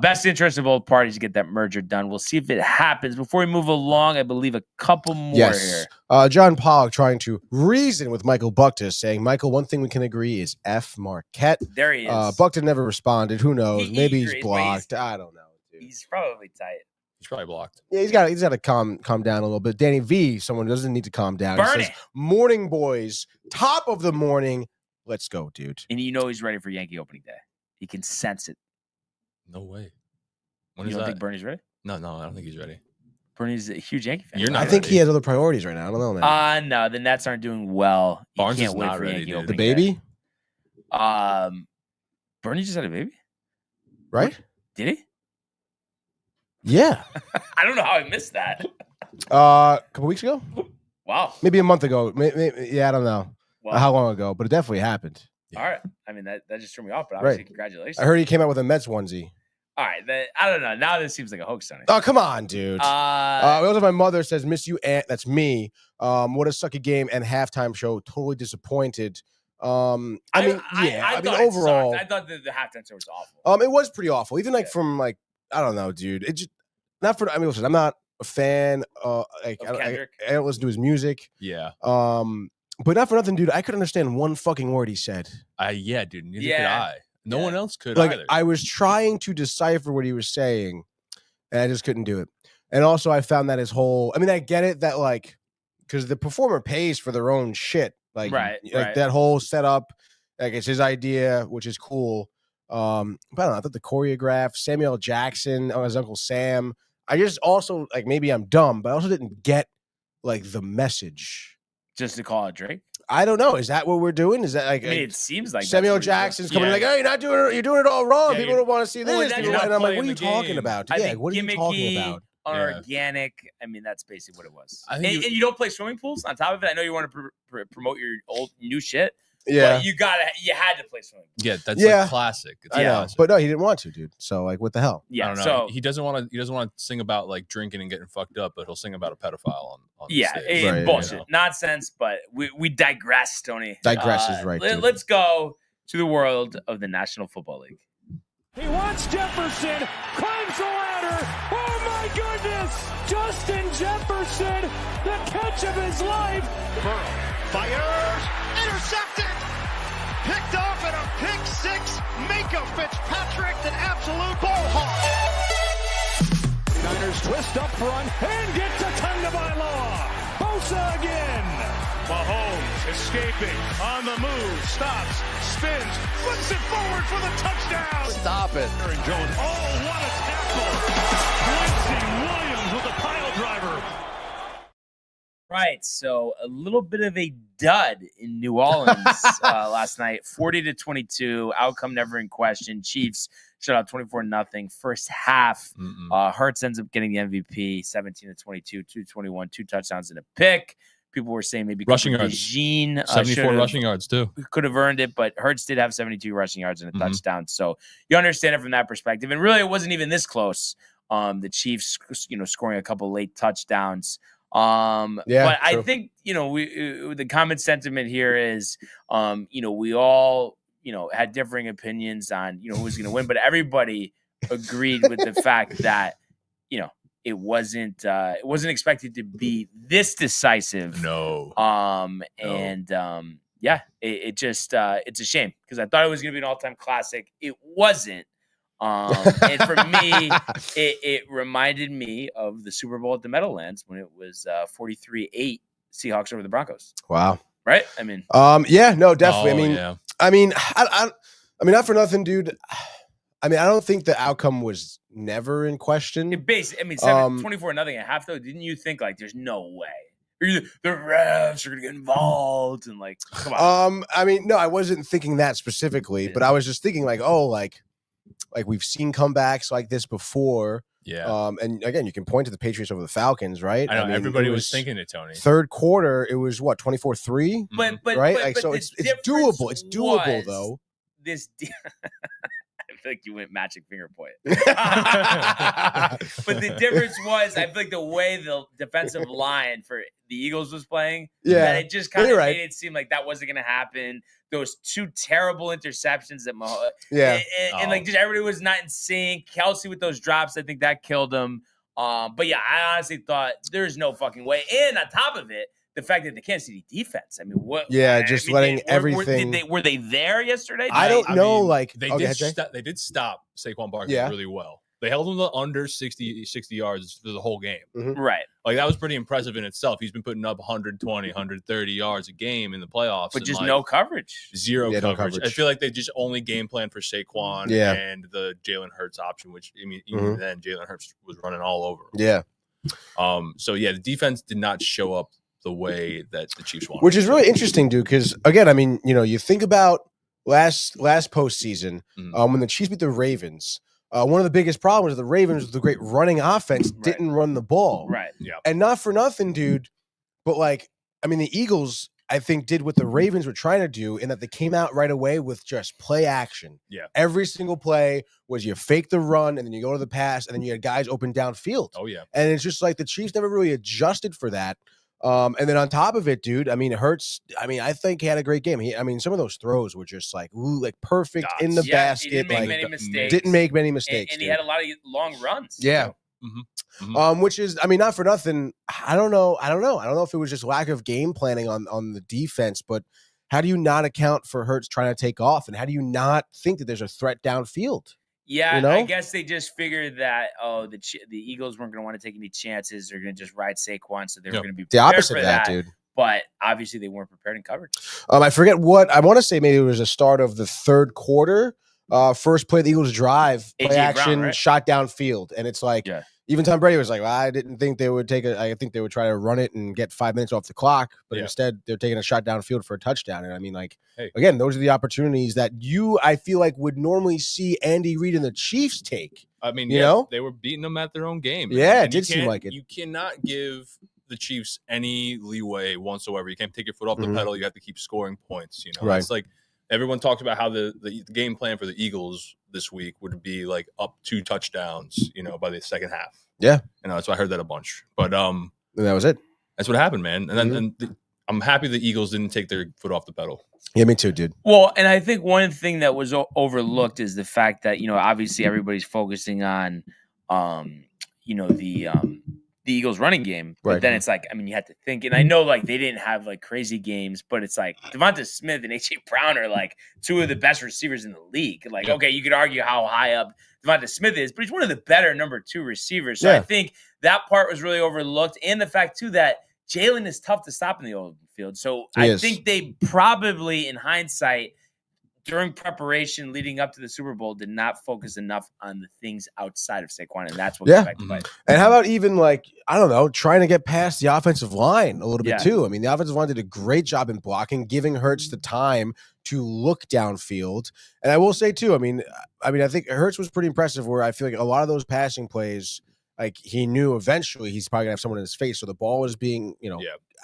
A: best interest of both parties to get that merger done. We'll see if it happens. Before we move along, I believe a couple more here.
E: John Pollock trying to reason with Michael Bucktis, saying, Michael, one thing we can agree is F. Marquette.
A: There he is.
E: Bucktis never responded. Who knows? Maybe he's blocked. I don't know, dude.
A: He's probably tight.
D: He's probably blocked.
E: Yeah, he's got to calm down a little bit. Danny V, someone who doesn't need to calm down.
A: Burn
E: he says, morning, boys. Top of the morning. Let's go, dude.
A: And he's ready for Yankee opening day. He can sense it.
D: No way.
A: You don't think Bernie's ready?
D: No, I don't think he's ready.
A: Bernie's a huge Yankee fan.
E: I think he has other priorities right now. I don't know, man.
A: No, the Nets aren't doing well.
D: Barnes
A: can't
D: is
A: wait
D: not
A: for
D: ready,
A: Yankee
D: dude.
A: opening
E: The baby?
A: Bernie just had a baby?
E: Right?
A: Did he?
E: Yeah.
A: I don't know how I missed that.
E: A couple weeks ago?
A: Wow.
E: Maybe a month ago. Maybe, I don't know how long ago, but it definitely happened.
A: All right. I mean, that just threw me off, but obviously, congratulations.
E: I heard he came out with a Mets onesie.
A: All right. I don't know. Now this seems like a hoax, Tony.
E: Oh, come on, dude. Also, my mother says, miss you, Aunt. That's me. What a sucky game and halftime show. Totally disappointed. I mean, overall.
A: I thought the halftime show was awful.
E: It was pretty awful. Even I don't know, dude. It just, listen, I'm not a fan. I don't listen to his music.
D: Yeah.
E: But not for nothing, dude. I could understand one fucking word he said.
D: Yeah, dude. Neither could I. No one else could either.
E: I was trying to decipher what he was saying, and I just couldn't do it. And also, I found that his whole. I mean, I get it that because the performer pays for their own shit. That whole setup, it's his idea, which is cool. But I don't know. I thought the choreograph, Samuel Jackson, his Uncle Sam. I just also maybe I'm dumb, but I also didn't get the message.
A: Just to call it Drake?
E: I don't know. Is that what we're doing? Is that
A: it seems like
E: Samuel Jackson's coming hey, you're doing it all wrong. People don't want to see this. And I'm like, what are you talking about? What are you talking about?
A: Organic. I mean, that's basically what it was. And you don't play swimming pools on top of it. I know you want to promote your new shit.
E: Yeah.
A: But you had to play swimming pool.
D: Yeah, that's like classic. It's classic.
E: But no, he didn't want to, dude. So like, what the hell?
A: Yeah,
D: I don't know.
A: So
D: he doesn't want to sing about like drinking and getting fucked up, but he'll sing about a pedophile on the stage.
A: Right, bullshit, nonsense. But we digress, Tony.
E: Digress is right.
A: Let's go to the world of the National Football League.
F: He wants Jefferson, climbs the ladder. Oh my goodness! Justin Jefferson, the catch of his life.
G: Burrow fires, intercepted, picked off at a pick six. Minka Fitzpatrick, an absolute ball hawk.
F: Niners twist up front and get to Tagovailoa. Bosa again. Mahomes escaping on the move, stops, spins, flips it forward for the touchdown.
B: Stop it.
F: Aaron Jones. Oh, what a tackle. Quincy Williams with a pile driver.
A: Right, so a little bit of a dud in New Orleans last night, 40-22. Outcome never in question. Chiefs shut out 24-0. First half, Hurts ends up getting the MVP, 17-22, 221, 2 touchdowns and a pick. People were saying maybe
D: rushing yards.
A: Jean,
D: 74 rushing yards too.
A: Could have earned it, but Hurts did have 72 rushing yards and a touchdown. So you understand it from that perspective. And really, it wasn't even this close. The Chiefs, scoring a couple late touchdowns. But I think, the common sentiment here is, we all, had differing opinions on, who was going to win, but everybody agreed with the fact that, it wasn't expected to be this decisive.
D: No.
A: It just it's a shame because I thought it was going to be an all-time classic. It wasn't. And for me, it reminded me of the Super Bowl at the Meadowlands when it was 43-8 Seahawks over the Broncos.
E: Wow.
A: Right? I mean,
E: yeah, no, definitely.
D: Oh,
E: I mean, not for nothing, dude. I don't think the outcome was never in question.
A: 24-0 at half, though. Didn't you think like there's no way the refs are gonna get involved and like come on?
E: No, I wasn't thinking that specifically, but I was just thinking like we've seen comebacks like this before.
D: Yeah.
E: And again, you can point to the Patriots over the Falcons, right?
D: I know everybody was thinking it, Tony.
E: Third quarter, it was what 24-3,
A: but
E: right? So it's doable. It's doable though.
A: I feel like you went magic finger point. But the difference was, I feel like the way the defensive line for the Eagles was playing, that it just kind of made it seem like that wasn't going to happen. Those 2 terrible interceptions that Mahomes, and like just everybody was not in sync. Kelsey with those drops, I think that killed him. But yeah, I honestly thought there's no fucking way. And on top of it, the fact that the Kansas City defense,
E: letting everything.
A: Were they there yesterday?
E: I don't know.
D: They did stop Saquon Barkley really well. They held him to under 60 yards for the whole game.
E: Mm-hmm.
A: Right.
D: Like that was pretty impressive in itself. He's been putting up 120, 130 yards a game in the playoffs.
A: But just no coverage.
D: Zero coverage. I feel like they just only game plan for Saquon and the Jalen Hurts option, which even then Jalen Hurts was running all over him.
E: Yeah.
D: The defense did not show up the way that the Chiefs wanted.
E: Which is really interesting, dude, because again, you think about last postseason when the Chiefs beat the Ravens. One of the biggest problems of the Ravens was the great running offense didn't run the ball.
A: Right.
D: Yeah.
E: And not for nothing, dude, but the Eagles, I think, did what the Ravens were trying to do in that they came out right away with just play action.
D: Yeah.
E: Every single play was you fake the run and then you go to the pass and then you had guys open downfield.
D: Oh, yeah.
E: And it's just like the Chiefs never really adjusted for that. And then on top of it, dude, Hurts, I think he had a great game. Some of those throws were just perfect in the basket.
A: He didn't make many mistakes.
E: Didn't make many mistakes.
A: And he had a lot of long runs.
E: Yeah. Which is, not for nothing. I don't know if it was just lack of game planning on the defense, but how do you not account for Hurts trying to take off? And how do you not think that there's a threat downfield?
A: Yeah, I guess they just figured that the Eagles weren't going to want to take any chances. They're going to just ride Saquon, so they were going to be
E: the opposite
A: for
E: of that, dude.
A: But obviously, they weren't prepared in coverage.
E: I forget what I want to say. Maybe it was the start of the third quarter. First play of the Eagles drive, play action, right? Shot downfield, and it's like even Tom Brady was like, well, I didn't think they would take it. I think they would try to run it and get 5 minutes off the clock, but instead they're taking a shot downfield for a touchdown. And again, those are the opportunities that I feel like would normally see Andy Reid and the Chiefs take.
D: They were beating them at their own game.
E: Yeah, it did seem like it.
D: You cannot give the Chiefs any leeway whatsoever. You can't take your foot off the pedal. You have to keep scoring points.
E: Right.
D: It's like everyone talked about how the game plan for the Eagles this week would be like up 2 touchdowns, by the second half.
E: Yeah.
D: So I heard that a bunch. But
E: and that was it.
D: That's what happened, man. And then I'm happy the Eagles didn't take their foot off the pedal.
E: Yeah, me too, dude.
A: Well, and I think one thing that was overlooked is the fact that, obviously everybody's focusing on, the Eagles running game. But then it's like, you had to think, and I know like they didn't have like crazy games, but it's like Devonta Smith and A.J. Brown are like 2 of the best receivers in the league. Like, okay, you could argue how high up Devonta Smith is, but he's one of the better number 2 receivers. So I think that part was really overlooked. And the fact too that Jalen is tough to stop in the open field. So I think they probably, in hindsight, during preparation leading up to the Super Bowl, did not focus enough on the things outside of Saquon, and that's what got back to bite.
E: And how about even like, I don't know, trying to get past the offensive line a little bit too. I mean, the offensive line did a great job in blocking, giving Hurts the time to look downfield. And I will say too, I mean, I think Hurts was pretty impressive where I feel like a lot of those passing plays, like he knew eventually he's probably gonna have someone in his face. So the ball was being,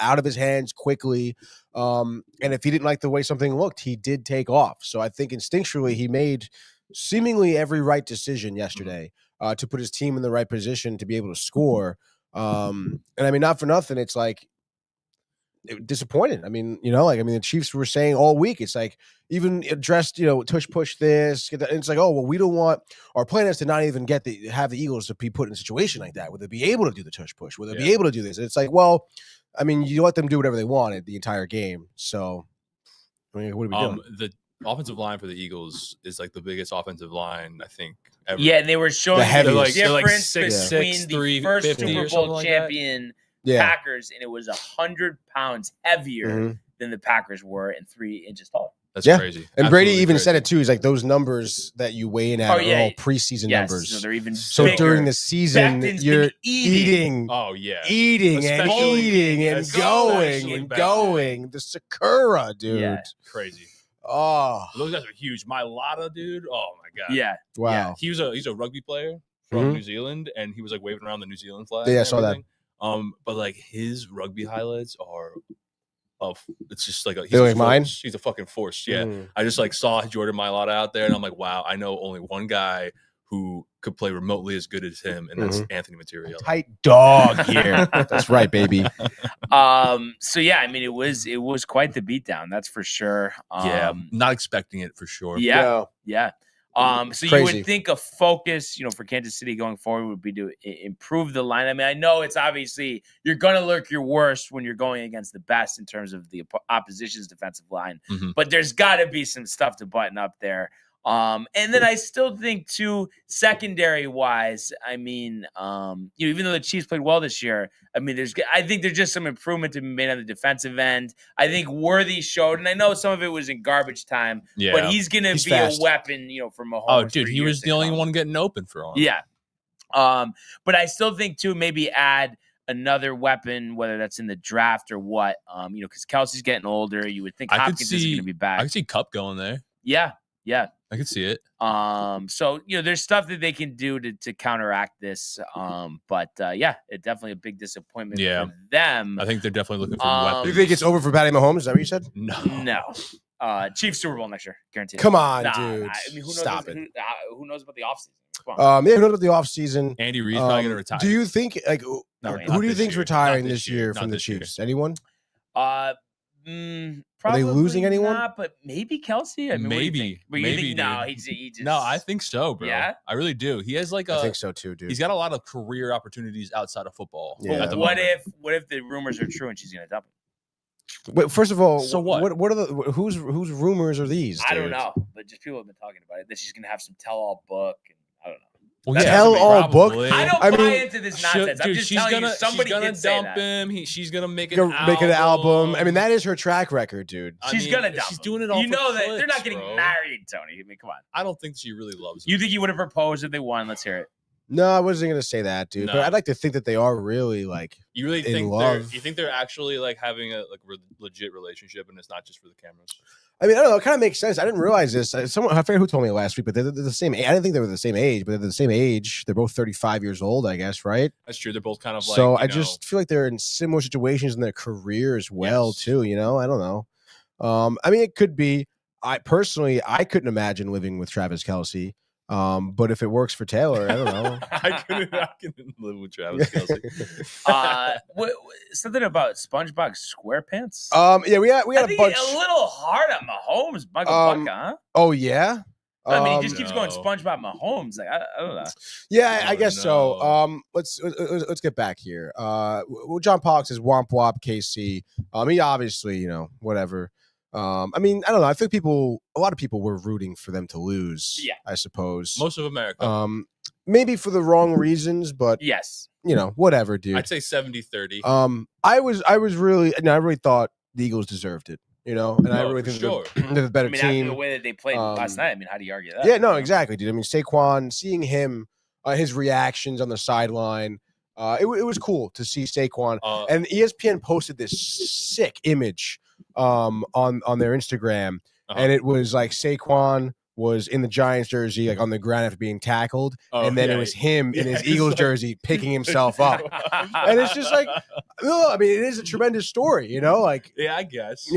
E: out of his hands quickly. And if he didn't like the way something looked, he did take off. So I think instinctually he made seemingly every right decision yesterday to put his team in the right position to be able to score. And I mean, not for nothing, it's like disappointed. I mean, the Chiefs were saying all week, it's like even addressed, push this. And it's like, oh, well, we don't want our plan is to not even have the Eagles to be put in a situation like that. Would they be able to do the tush push? Would they be able to do this? And it's like, well, I mean, you let them do whatever they wanted the entire game. So, I mean, what are we doing?
D: The offensive line for the Eagles is like the biggest offensive line, I think, ever.
A: Yeah, and they were showing the difference between
D: 6'3",
A: the first
D: 50
A: Super
D: or something
A: Bowl
D: like
A: champion Packers, and it was 100 pounds heavier than the Packers were and 3 inches taller.
D: That's crazy.
E: And
D: Absolutely
E: Brady even
D: crazy.
E: said it too. He's like, those numbers that you weigh in at are all preseason numbers.
A: So they're even
E: so
A: bigger.
E: during the season, you're eating.
D: Oh yeah,
E: eating and eating and going and
D: bad.
E: going. The Sakura, dude.
A: Yeah.
D: Crazy.
E: Oh,
D: those guys are huge. My Lotta, dude. Oh my god.
A: Yeah.
E: Wow.
D: He's a rugby player from New Zealand, and he was like waving around the New Zealand flag.
E: Yeah, I saw that.
D: But like his rugby highlights are. It's just like
E: he's like mine.
D: He's a fucking force. Yeah, I just like saw Jordan Mailata out there, and I'm like, wow, I know only one guy who could play remotely as good as him, and that's Anthony Material.
E: Tight dog here. That's right, baby.
A: So yeah, I mean, it was quite the beatdown. That's for sure.
D: Not expecting it for sure.
A: Yeah. So
E: Crazy.
A: you would think a focus, for Kansas City going forward would be to improve the line. I mean, I know it's obviously you're going to look your worst when you're going against the best in terms of the opposition's defensive line, but there's got to be some stuff to button up there. And then I still think too, secondary wise, I mean, even though the Chiefs played well this year, I mean, I think there's just some improvement to be made on the defensive end. I think Worthy showed, and I know some of it was in garbage time, but he's going to be
E: fast.
A: A weapon, for Mahomes.
D: Oh, dude, he was the only one getting open for him.
A: Yeah. But I still think too, maybe add another weapon, whether that's in the draft or what, because Kelsey's getting older. You would think Hopkins is going to be back.
D: I could see Kupp going there.
A: Yeah.
D: I could see it.
A: So there's stuff that they can do to counteract this. But it's definitely a big disappointment for them.
D: I think they're definitely looking for weapons.
E: You think it's over for Patty Mahomes? Is that what you said?
A: No. Chiefs Super Bowl next year, guaranteed.
E: Come on, dude.
A: I mean, who knows?
E: Stop it.
A: Who knows about the offseason?
E: Who knows about the offseason?
D: Andy Reid's probably going to retire.
E: Do you think who do you think's retiring this year from the Chiefs? Anyone? Are they losing anyone?
A: Not, but maybe Kelsey. I mean,
D: maybe.
A: No, he just.
D: No, I think so, bro.
A: Yeah?
D: I really do. He has like
E: I think so too, dude.
D: He's got a lot of career opportunities outside of football.
E: Yeah.
A: What if the rumors are true and she's going to dump him?
E: Wait, first of all,
D: so what?
E: What are whose rumors are these?
A: I don't know, but just people have been talking about it that she's going to have some tell-all book, and I don't know.
E: Well, tell-all book.
A: I don't buy into this nonsense. I'm just telling you, somebody
D: she's gonna
A: did say
D: dump
A: that.
D: him. She's gonna make an
E: album. I mean, that is her track record, dude.
A: She's gonna dump
D: She's
A: him.
D: doing it all.
A: You know
D: for
A: that
D: clicks,
A: they're not getting
D: bro.
A: married, Tony. I mean, come on.
D: I don't think she really loves him.
A: You think he would have proposed if they won? Let's hear it.
E: No, I wasn't gonna say that, dude.
D: No.
E: But I'd like to think that they are really like.
D: You really
E: in
D: think
E: love.
D: you think they're actually like having a legit relationship and it's not just for the cameras?
E: I mean, I don't know. It kind of makes sense. I didn't realize this. I forget who told me last week, but they're the same age. I didn't think they were the same age, but they're the same age. They're both 35 years old, I guess, right?
D: That's true. They're both kind of like.
E: So I just feel like they're in similar situations in their career as well, too. You know, I don't know. I mean, it could be. I couldn't imagine living with Travis Kelce. But if it works for Taylor, I don't know.
D: I couldn't live with Travis Kelce.
A: Something about SpongeBob SquarePants.
E: Yeah, we had a bunch.
A: A little hard on Mahomes, Michael Buck, huh?
E: Oh yeah.
A: I mean, he just keeps going SpongeBob Mahomes. Like I don't know.
E: Yeah, I guess so. Let's get back here. Well, John Pollock says womp womp KC. He obviously, whatever. I mean, I don't know. I think a lot of people were rooting for them to lose. Yeah, I suppose
D: most of America.
E: Maybe for the wrong reasons, but
A: yes,
E: whatever, dude.
D: I'd say 70-30.
E: I really thought the Eagles deserved it. And I really think they're the better team.
A: After the way that they played last night, I mean, how do you argue that?
E: Yeah, no, exactly, dude. I mean, Saquon, seeing him, his reactions on the sideline, it was cool to see Saquon. And ESPN posted this sick image on their Instagram, and it was like Saquon was in the Giants jersey, like on the ground after being tackled, and then it was him in his Eagles jersey picking himself up, and it's just like, I mean, it is a tremendous story, like,
D: yeah, I guess,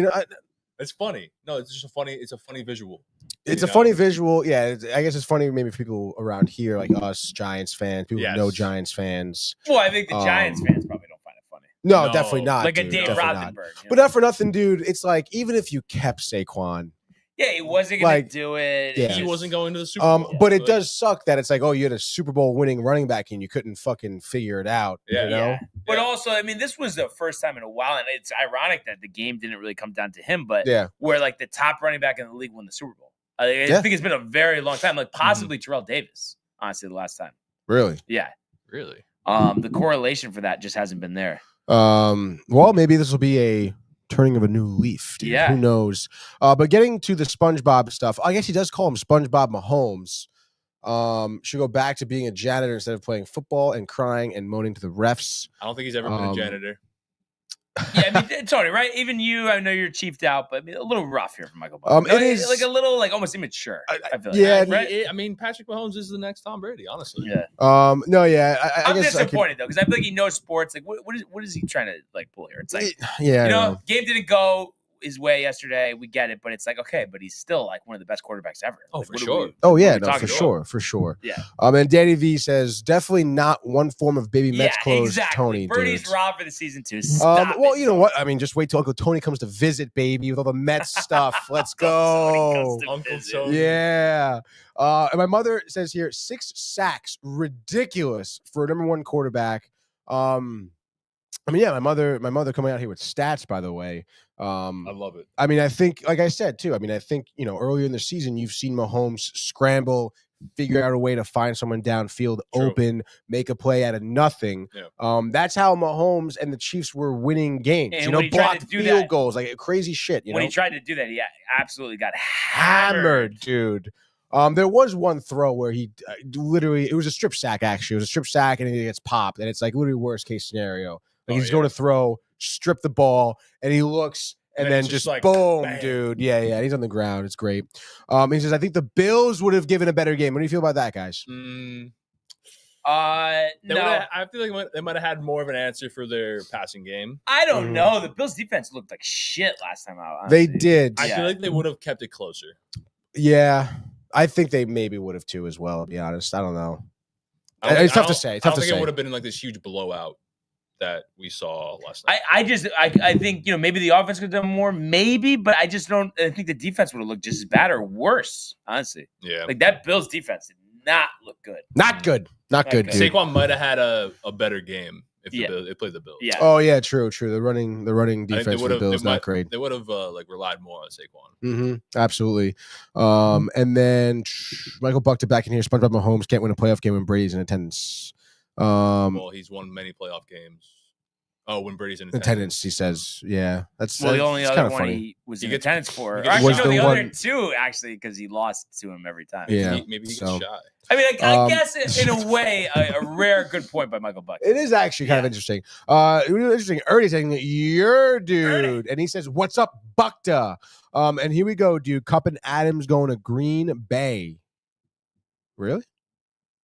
D: it's funny. No, it's just it's a funny visual.
E: It's a funny visual, yeah. I guess it's funny maybe for people around here, like us, Giants fans, people who know Giants fans.
A: Well, I think the Giants fans probably don't find it funny.
E: No, definitely not.
A: Like a Dave Rothenberg.
E: But not for nothing, dude. It's like, even if you kept Saquon,
A: yeah, he wasn't going to do it.
E: Yeah.
D: He wasn't going to the Super Bowl.
E: But it does suck that it's like, you had a Super Bowl winning running back and you couldn't fucking figure it out.
A: Yeah. But also, I mean, this was the first time in a while, and it's ironic that the game didn't really come down to him, but where like the top running back in the league won the Super Bowl. I think it's been a very long time, like possibly Terrell Davis, honestly, the last time.
E: Really?
A: Yeah.
D: Really?
A: The correlation for that just hasn't been there.
E: Well, maybe this will be a turning of a new leaf, dude.
A: Yeah.
E: Who knows? But getting to the SpongeBob stuff, I guess he does call him SpongeBob Mahomes. Should go back to being a janitor instead of playing football and crying and moaning to the refs.
D: I don't think he's ever been a janitor.
A: Yeah, I mean, Tony, right? Even you, I know you're chiefed out, but I mean, a little rough here for Michael Buck.
E: It is
A: like a little, like almost immature. I feel like.
E: Yeah,
A: right?
D: I mean, Patrick Mahomes is the next Tom Brady, honestly.
A: Yeah.
E: No, yeah. I
A: I'm
E: guess
A: disappointed though, because I feel like he knows sports. Like, what is he trying to like pull here? It's like,
E: yeah,
A: game didn't go his way yesterday. We get it, but it's like, okay, but he's still like one of the best quarterbacks ever.
D: Oh,
A: like,
D: for sure.
E: For sure.
A: Yeah.
E: And Danny V says definitely not one form of baby Mets clothes.
A: Exactly.
E: Tony,
A: Birdie's
E: dude.
A: robbed for the season too.
E: Well, you know what? I mean, just wait till Uncle Tony comes to visit, baby, with all the Mets stuff. Let's go.
D: Uncle Tony.
E: Yeah. And my mother says here 6 sacks, ridiculous for a number one quarterback. I mean, yeah, my mother coming out here with stats, by the way.
D: I love it.
E: I mean, I think, like I said, too, earlier in the season, you've seen Mahomes scramble, figure out a way to find someone downfield, open, make a play out of nothing. Yeah. That's how Mahomes and the Chiefs were winning games.
A: And
E: blocked field goals, like crazy shit.
A: When he tried to do that, he absolutely got
E: hammered, dude. There was one throw where he literally, it was a strip sack, actually. It was a strip sack, and he gets popped, and it's like literally worst case scenario. Like he's going to throw, strip the ball, and he looks, and then just like, boom, bam. Dude. Yeah, he's on the ground. It's great. He says, I think the Bills would have given a better game. What do you feel about that, guys?
A: No.
D: I feel like they might have had more of an answer for their passing game.
A: I don't know. The Bills' defense looked like shit last time out.
E: Honestly.
A: Honestly.
E: They did.
D: I feel like they would have kept it closer.
E: Yeah, I think they maybe would have too as well, to be honest. I don't know. It's tough to say.
D: I don't think it would have been like this huge blowout that we saw last night.
A: I think maybe the offense could have done more, maybe, but I just don't. I think the defense would have looked just as bad or worse. Honestly,
D: yeah,
A: like that Bills defense did not look good.
E: Not good. Dude.
D: Saquon might have had a better game if they played the Bills.
A: Yeah.
E: Oh yeah, true. The running defense for the Bills not great.
D: They would have relied more on Saquon.
E: Mm-hmm. Absolutely. And then Michael Buck back in here. SpongeBob Mahomes can't win a playoff game when Brady's in attendance.
D: Well, he's won many playoff games. Oh, when Brady's in
E: attendance, he says, yeah. That's
A: the only other one
E: funny.
A: he was in attendance for.
E: Was the
A: other
E: one-
A: two, actually, because he lost to him every time.
E: Yeah.
D: Maybe he gets shy.
A: I mean, I guess in a way, a rare good point by Michael Buck.
E: It is actually kind of interesting. Interesting. Ernie's saying, "Your dude," Ernie. And he says, "What's up, Buckta?" And here we go, dude. Cup and Adams going to Green Bay. Really?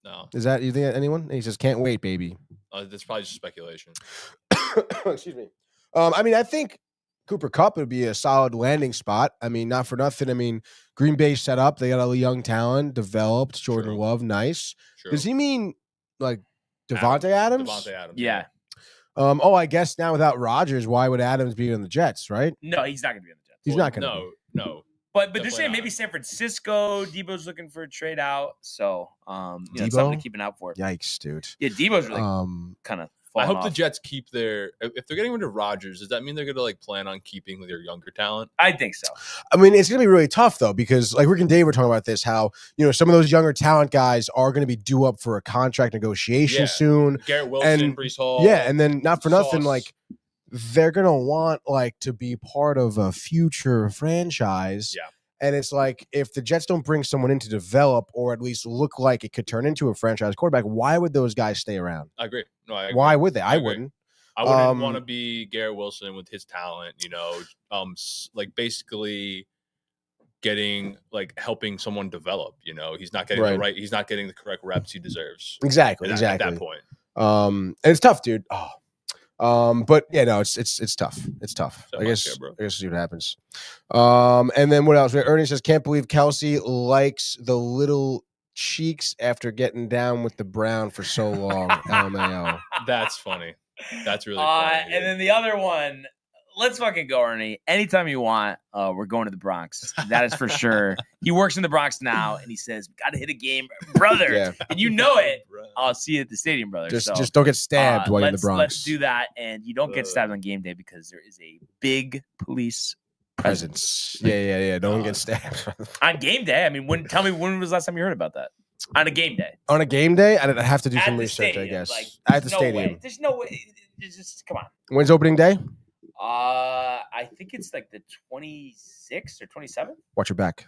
D: No.
E: Is that you think anyone? And he says, "Can't wait, baby."
D: That's probably just speculation.
E: Excuse me. I mean, I think Cooper Kupp would be a solid landing spot. I mean, not for nothing. I mean, Green Bay set up. They got a young talent, developed. Jordan Love, nice. True. Does he mean like Devontae Adams?
D: Devontae Adams.
A: Yeah.
E: I guess now without Rodgers, why would Adams be on the Jets, right?
A: No, he's not going to be on the Jets.
E: He's not going to.
D: No.
A: But they're saying maybe San Francisco. Debo's looking for a trade out, so it's something to keep an eye out for.
E: Yikes, dude.
A: Yeah, Debo's really kind of.
D: I hope the Jets keep if they're getting rid of Rodgers, does that mean they're going to like plan on keeping their younger talent?
A: I think so.
E: I mean, it's going to be really tough though, because like Rick and Dave were talking about this, how, some of those younger talent guys are going to be due up for a contract negotiation soon.
D: Garrett Wilson, Breece Hall.
E: Yeah. And then not for nothing, like they're going to want like to be part of a future franchise.
D: Yeah.
E: And it's like, if the Jets don't bring someone in to develop or at least look like it could turn into a franchise quarterback, why would those guys stay around?
D: I agree. No, I agree.
E: Why would they? I wouldn't.
D: I wouldn't want to be Garrett Wilson with his talent, like basically helping someone develop, he's not getting he's not getting the correct reps he deserves.
E: Exactly.
D: At that point.
E: And it's tough, dude. But yeah, no, it's tough. It's tough.
D: So
E: I guess we'll see what happens. And then what else? Ernie says, can't believe Kelsey likes the little cheeks after getting down with the brown for so long. LMAO.
D: That's funny. That's really funny.
A: And then the other one, let's fucking go, Ernie. Anytime you want, we're going to the Bronx. That is for sure. He works in the Bronx now, and he says, "Got to hit a game, brother." Yeah. And you know it. I'll see you at the stadium, brother.
E: Just don't get stabbed while you're in the Bronx.
A: Let's do that, and you don't get stabbed on game day because there is a big police presence.
E: Yeah. Don't get stabbed
A: on game day. I mean, tell me when was the last time you heard about that? On a game day.
E: On a game day, I'd have to do some research.
A: Stadium,
E: I guess
A: like,
E: at the stadium.
A: Way. There's no way. Just come on.
E: When's opening day?
A: I think it's like the 26th or 27th.
E: Watch your back.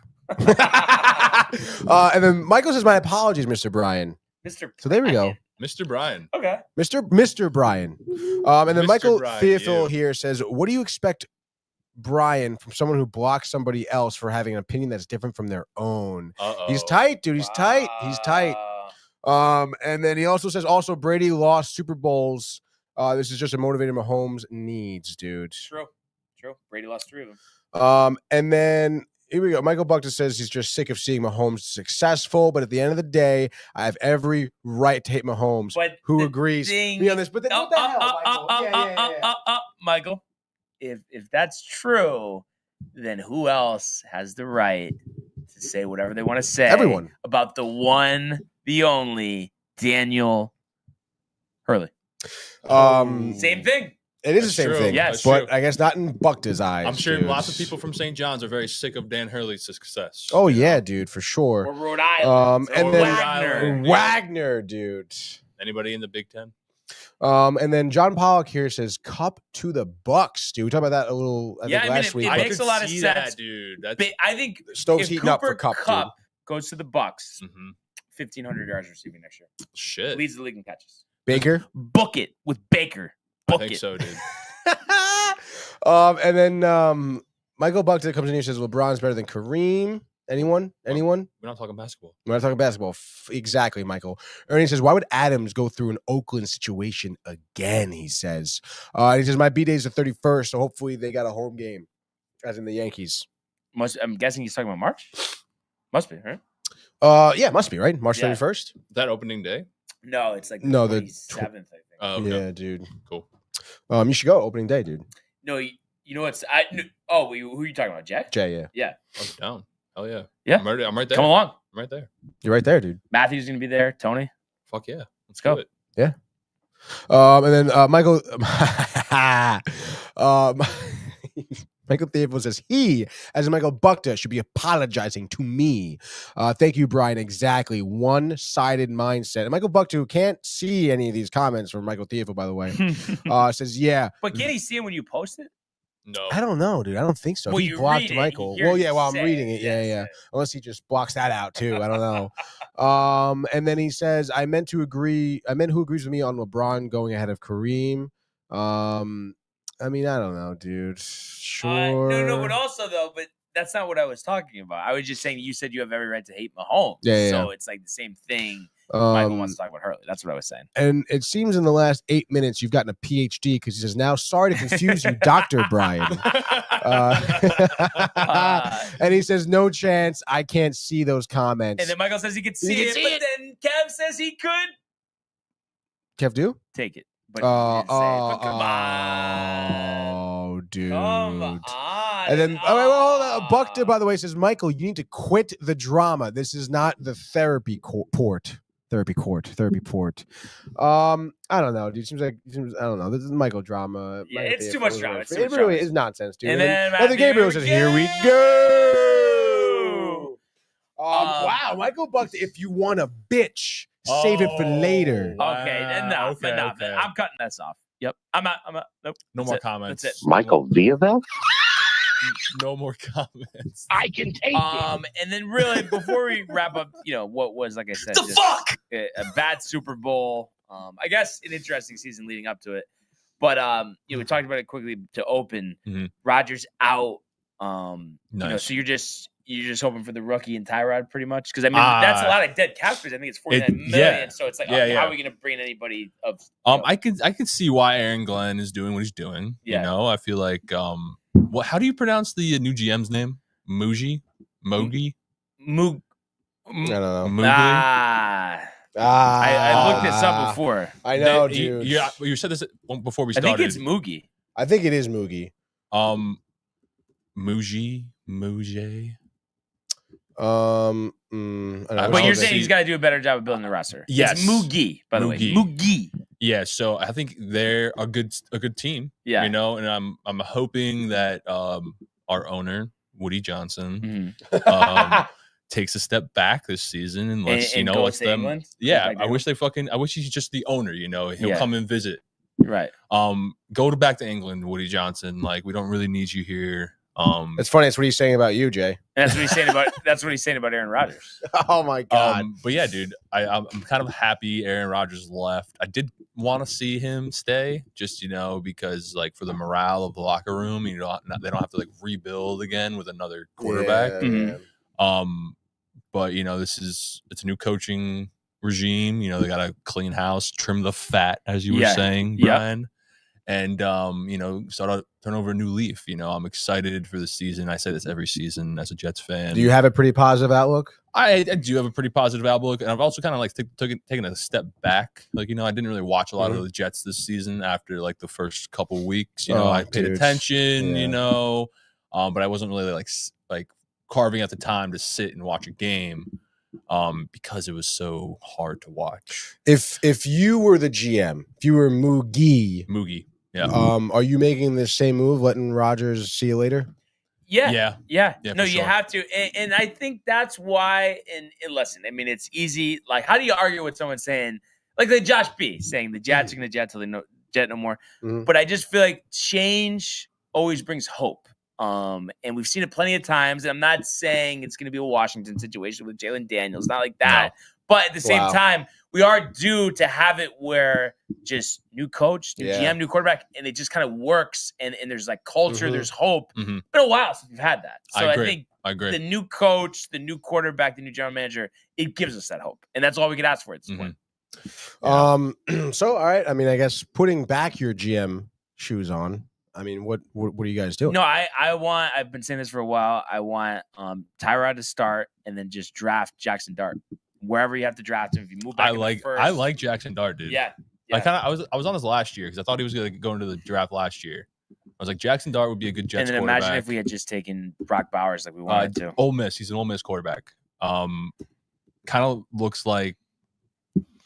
E: And then Michael says, "My apologies, Mr. Bryan." So there we go.
D: Mr. Bryan.
A: Okay.
E: Mr. Bryan. And then
D: Mr.
E: Michael
D: Bryan,
E: Theophil here says, "What do you expect, Bryan, from someone who blocks somebody else for having an opinion that's different from their own?" He's tight, dude. He's tight. He's tight. And then he also says, Brady lost Super Bowls. This is just a motivator Mahomes needs, dude.
A: True. Brady lost 3 of them.
E: And then here we go. Michael Buckner says he's just sick of seeing Mahomes successful, but at the end of the day, I have every right to hate Mahomes.
A: But
E: who agrees? Me on this, but what the hell,
A: Michael? If that's true, then who else has the right to say whatever they want to say?
E: Everyone.
A: About the one, the only Daniel Hurley. Same thing.
E: It is the same thing,
A: yes,
E: but I guess not in Buckta's eyes.
D: I'm sure lots of people from St. John's are very sick of Dan Hurley's success.
E: Oh yeah, dude, for sure.
A: Or Rhode Island.
E: And then Wagner, dude.
D: Anybody in the Big Ten?
E: And then John Pollock here says, "Cup to the Bucks, dude." We talked about that a little. I think last week.
A: It makes a lot of sense,
D: that, dude.
A: I think
E: Stokes heating up for Cup
A: goes to the Bucks. 1,500 yards receiving next year.
D: Shit,
A: leads the league in catches.
E: Baker,
A: book it with Baker.
D: I think so, dude.
E: And then Michael Buckton comes in here and says LeBron's better than Kareem. Anyone?
D: We're not talking basketball.
E: We're not talking basketball. Exactly, Michael. Ernie says, "Why would Adams go through an Oakland situation again?" He says. He says, "My B-Day is the 31st, so hopefully they got a home game, as in the Yankees."
A: I'm guessing he's talking about March? Must be, right?
E: Yeah, must be, right? March 31st?
D: That opening day?
A: No, it's like the 27th, I think.
D: Oh, okay.
E: Yeah, dude.
D: Cool.
E: You should go opening day, dude.
A: No, you know what's who are you talking about, Jay?
E: Jay,
A: yeah.
D: I'm down. Hell yeah.
A: Yeah.
D: I'm right there.
A: Come along.
D: I'm right there.
E: You're right there, dude.
A: Matthew's gonna be there. Tony.
D: Fuck yeah.
A: Let's go.
D: It.
E: Yeah. And then Michael Michael Theophilus says he, as in Michael Buckta, should be apologizing to me. Thank you, Brian. Exactly. One-sided mindset. And Michael Buckta, who can't see any of these comments from Michael Theophilus, by the way, says, yeah.
A: But can he see it when you post it?
D: No.
E: I don't know, dude. I don't think so.
A: Well,
E: He
A: you
E: blocked
A: read
E: Michael.
A: it,
E: Well, yeah, while I'm
A: say
E: reading it. Yeah. Unless he just blocks that out, too. I don't know. And then he says, I meant who agrees with me on LeBron going ahead of Kareem. I mean, I don't know, dude. Sure.
A: No, but also though, but that's not what I was talking about. I was just saying you said you have every right to hate Mahomes.
E: Yeah.
A: So it's like the same thing. Michael wants to talk about Hurley. That's what I was saying.
E: And it seems in the last 8 minutes you've gotten a PhD because he says, now sorry to confuse you, Dr. Brian. And he says, no chance. I can't see those comments.
A: And then Michael says he could see it, but then Kev says he could.
E: Kev do?
A: Take it. But come on.
E: Oh, dude.
A: Come on.
E: And then, Buckta, by the way, says, Michael, you need to quit the drama. This is not the therapy port. I don't know, dude. Seems I don't know. This is Michael drama.
A: Yeah, it's too much drama.
E: It really is nonsense, dude.
A: And then
E: Matthew Gabriel says, here we go. Wow, Michael Buckta, if you want a bitch, save it for later.
A: Okay, enough.
D: Okay.
A: I'm cutting this off. Yep. I'm out. Nope.
D: No more comments.
A: That's it.
H: Michael Viavel?
D: No more comments.
H: I can take it.
A: And then really before we wrap up, what was, like I said,
D: fuck
A: a bad Super Bowl. I guess an interesting season leading up to it. But we talked about it quickly to open.
D: Mm-hmm.
A: Rodgers out.
D: Nice.
A: So you're just hoping for the rookie and Tyrod pretty much? Because I mean that's a lot of dead cap space. I think it's $49 million.
D: Yeah.
A: So it's like,
D: Yeah.
A: how are we going to bring anybody of?
D: I could see why Aaron Glenn is doing what he's doing.
A: Yeah.
D: I feel like how do you pronounce the new GM's name? Mogi?
E: I don't know.
D: Mugli?
A: I looked this up before.
E: I know, dude.
D: You said this before we
A: I
D: started.
A: think it's Moogie.
E: I think it is Moogie.
D: Muji.
E: I don't know.
A: But you're saying he's got to do a better job of building the roster.
D: Yes.
A: It's Moogie, by the way. Moogie.
D: Yeah, so I think they're a good team.
A: Yeah.
D: And I'm hoping that our owner, Woody Johnson, takes a step back this season and lets what's them. England? Yeah, I wish he's just the owner, He'll come and visit.
A: Right.
D: Go back to England, Woody Johnson. Like, we don't really need you here.
E: It's funny. That's what he's saying about you, Jay.
A: And that's what he's saying about Aaron Rodgers.
E: Oh my God.
D: But yeah, dude, I'm kind of happy Aaron Rodgers left. I did want to see him stay, just because like for the morale of the locker room, they don't have to like rebuild again with another quarterback.
E: Yeah.
D: But it's a new coaching regime. They got to clean house, trim the fat, as you were saying, Brian. And start out, turn over a new leaf. I'm excited for the season. I say this every season as a Jets fan.
E: Do you have a pretty positive outlook?
D: I do have a pretty positive outlook, and I've also kind of like taken a step back. Like I didn't really watch a lot of the Jets this season after like the first couple weeks. I paid attention. But I wasn't really like carving out the time to sit and watch a game. Because it was so hard to watch.
E: If you were the GM, if you were Moogie.
D: Yeah.
E: Are you making the same move, letting Rodgers see you later?
A: Yeah. No, you
D: sure.
A: have to. And I think that's why, and listen, I mean, it's easy. Like, how do you argue with someone saying, like Josh B saying the Jets are going to jet till they jet no more?
E: Mm-hmm.
A: But I just feel like change always brings hope. And we've seen it plenty of times. And I'm not saying it's going to be a Washington situation with Jalen Daniels, not like that. No. But at the same time, we are due to have it where just new coach, new GM, new quarterback, and it just kind of works. And there's like culture, there's hope. Mm-hmm. It's been a while since we've had that. So I agree. The new coach, the new quarterback, the new general manager, it gives us that hope. And that's all we could ask for at this point.
E: So, all right. I mean, I guess putting back your GM shoes on, I mean, what are you guys doing?
A: No, I've been saying this for a while. I want Tyrod to start and then just draft Jackson Dart. Wherever you have to draft him, if you move back
D: I like Jackson Dart, dude.
A: Yeah.
D: I was on this last year because I thought he was going to go into the draft last year. I was like, Jackson Dart would be a good Jets quarterback.
A: And then imagine if we had just taken Brock Bowers like we wanted to.
D: Ole Miss. He's an Ole Miss quarterback. Kind of looks like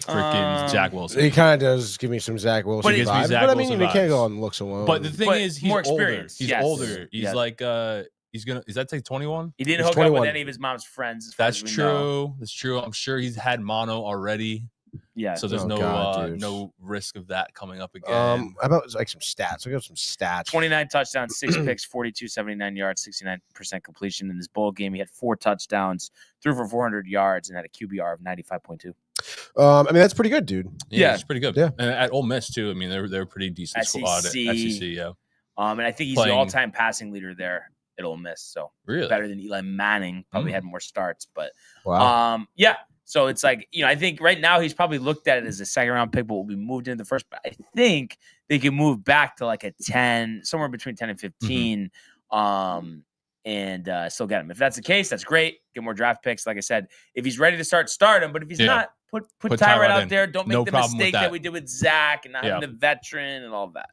D: Freaking Zach Wilson.
E: He kind of does give me some Zach Wilson vibes. But I mean, you can't go on looks alone.
D: But the thing is, he's
A: more
D: older.
A: experience.
D: He's older. He's like he's gonna. Is that like 21?
A: He didn't hook
E: 21.
A: up with any of his mom's friends.
D: That's true. That's true. I'm sure he's had mono already.
A: Yeah.
D: So there's no risk of that coming up again.
E: How about like some stats? Look up some stats.
A: 29 touchdowns, 6 picks, 79 yards, 69% completion. In this bowl game, he had 4 touchdowns, threw for 400 yards, and had a QBR of 95.2.
E: I mean, that's pretty good, dude.
D: Yeah, it's pretty good.
E: Yeah.
D: And at Ole Miss too. I mean, they're a pretty decent squad at SEC. Yeah.
A: And I think he's the all-time passing leader there at Ole Miss. So
D: really
A: better than Eli Manning. Probably had more starts, but
E: wow.
A: So it's like, I think right now he's probably looked at it as a second-round pick, but will be moved into the first. But I think they can move back to like a 10, somewhere between 10 and 15, and still get him. If that's the case, that's great. Get more draft picks. Like I said, if he's ready to start him. But if he's not, put Tyrod out there. Don't make the mistake that we did with Zach and not having the veteran and all of that.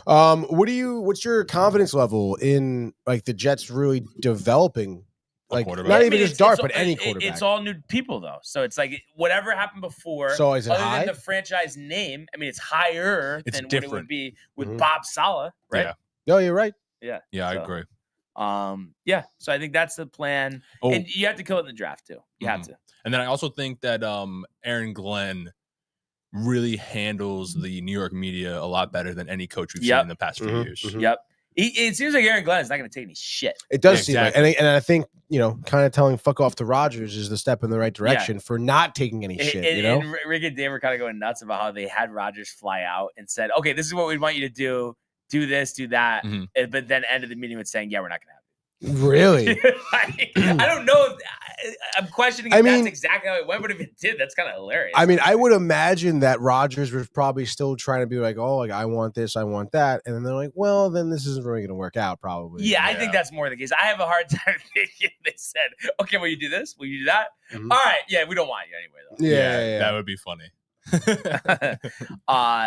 E: What's your confidence level in like the Jets really developing? Like not even just Dart, but any quarterback.
A: It's all new people though, so it's like whatever happened before.
E: So is it
A: other
E: high?
A: Than the franchise name, I mean, it's higher than what it would be with Bob Saleh, right?
E: Yeah. No, you're right.
A: Yeah.
D: Yeah, I agree.
A: So I think that's the plan, and you have to kill it in the draft too. You have to.
D: And then I also think that Aaron Glenn really handles the New York media a lot better than any coach we've seen in the past few years.
A: Yep. It seems like Aaron Glenn is not going to take any shit.
E: It does seem like, and I think kind of telling fuck off to Rodgers is the step in the right direction for not taking any shit.
A: And Rick and Dave were kind of going nuts about how they had Rodgers fly out and said, "Okay, this is what we want you to do. Do this, do that." But then ended the meeting with saying, "Yeah, we're not going to have it."
E: Really?
A: I don't know. I'm questioning if that's exactly how it went, but if it did, that's kind of hilarious.
E: I mean, I would imagine that Rodgers was probably still trying to be like, oh, like I want this, I want that. And then they're like, well, then this isn't really going to work out probably.
A: Yeah, I think that's more the case. I have a hard time thinking they said, okay, will you do this? Will you do that? All right. Yeah, we don't want you anyway, though.
E: Yeah.
D: That would be funny.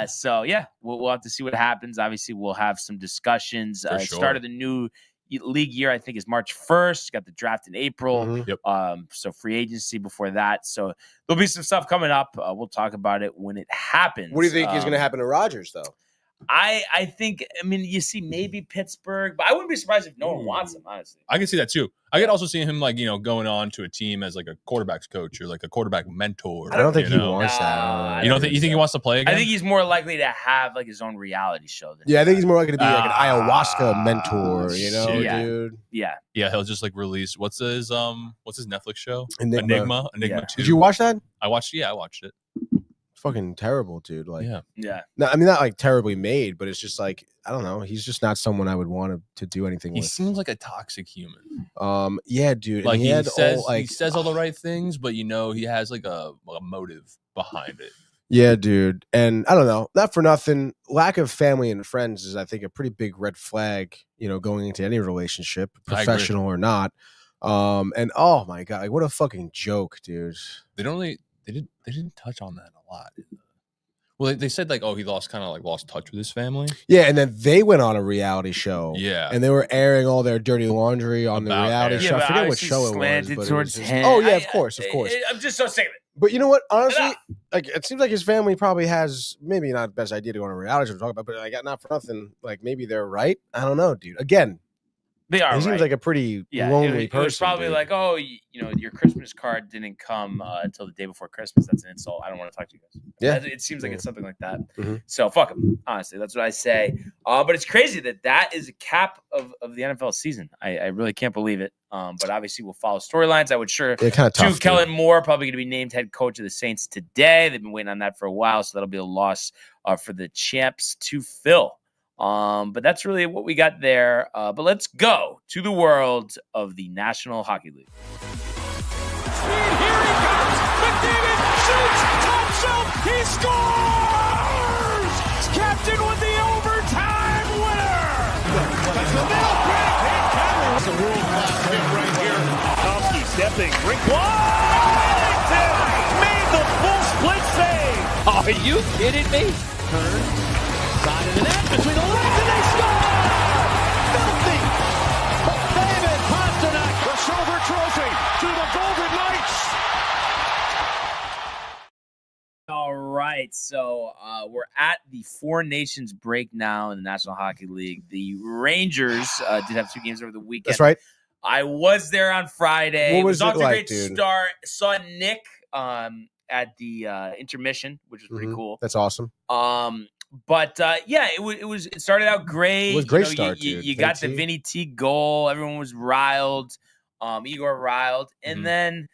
A: So, yeah, we'll have to see what happens. Obviously, we'll have some discussions. Start of the new league year, I think, is March 1st. Got the draft in April. So free agency before that. So there'll be some stuff coming up. We'll talk about it when it happens.
E: What do you think is going to happen to Rodgers, though?
A: I think, you see maybe Pittsburgh, but I wouldn't be surprised if no one wants him, honestly.
D: I can see that too. I could also see him going on to a team as like a quarterback's coach or like a quarterback mentor.
E: I don't think he wants that.
D: You think he wants to play again?
A: I think he's more likely to have like his own reality show.
E: I think he's more likely to be like an ayahuasca mentor, dude.
A: Yeah.
D: Yeah, he'll just like release what's his Netflix show? Enigma 2.
E: Did you watch that?
D: I watched it.
E: Fucking terrible, dude. Like,
A: yeah.
E: No, I mean, not like terribly made, but it's just like, I don't know. He's just not someone I would want to do anything with.
D: He seems like a toxic human.
E: Yeah, dude.
D: Like he says all the right things, but he has like a motive behind it.
E: Yeah, dude. And I don't know, not for nothing. Lack of family and friends is, I think, a pretty big red flag, going into any relationship, professional or not. And oh my God, like what a fucking joke, dude.
D: They didn't touch on that a lot. Well, they said like, he lost touch with his family.
E: Yeah, and then they went on a reality show.
D: Yeah,
E: and they were airing all their dirty laundry on the reality show. I forget what show it was. But
A: towards him.
E: Oh yeah, of course.
A: I'm just so sick of it.
E: But you know what? Honestly, like it seems like his family probably has maybe not the best idea to go on a reality show to talk about, but like not for nothing. Like maybe they're right. I don't know, dude. Again.
A: They are.
E: He seems like a pretty lonely person.
A: It was probably like, your Christmas card didn't come until the day before Christmas. That's an insult. I don't want to talk to you guys.
E: Yeah,
A: it seems like it's something like that. So fuck him. Honestly, that's what I say. But it's crazy that is a cap of the NFL season. I really can't believe it. But obviously we'll follow storylines. I would tough. Kellen Moore probably going to be named head coach of the Saints today. They've been waiting on that for a while, so that'll be a loss for the champs to fill. But that's really what we got there. But let's go to the world of the National Hockey League.
F: Here he comes. McDavid shoots. Top shelf. He scores. Captain with the overtime winner. That's the middle break. That's a world-class hit right here. Tomsky stepping. Rink Washington made the full split save.
H: Are you kidding me? Turn. Side of the net between the legs, and they score! Filthy!
F: David Pastrnak, the silver trophy to the Golden Knights.
A: All right, so we're at the Four Nations break now in the National Hockey League. The Rangers did have 2 games over the weekend.
E: That's right.
A: I was there on Friday.
E: What was
A: it was off
E: it
A: to a
E: like,
A: great
E: dude?
A: start. Saw Nick at the intermission, which was pretty cool.
E: That's awesome.
A: But it started out great.
E: It was a great start, dude.
A: You got the Vinny T goal. Everyone was riled. Igor riled, and then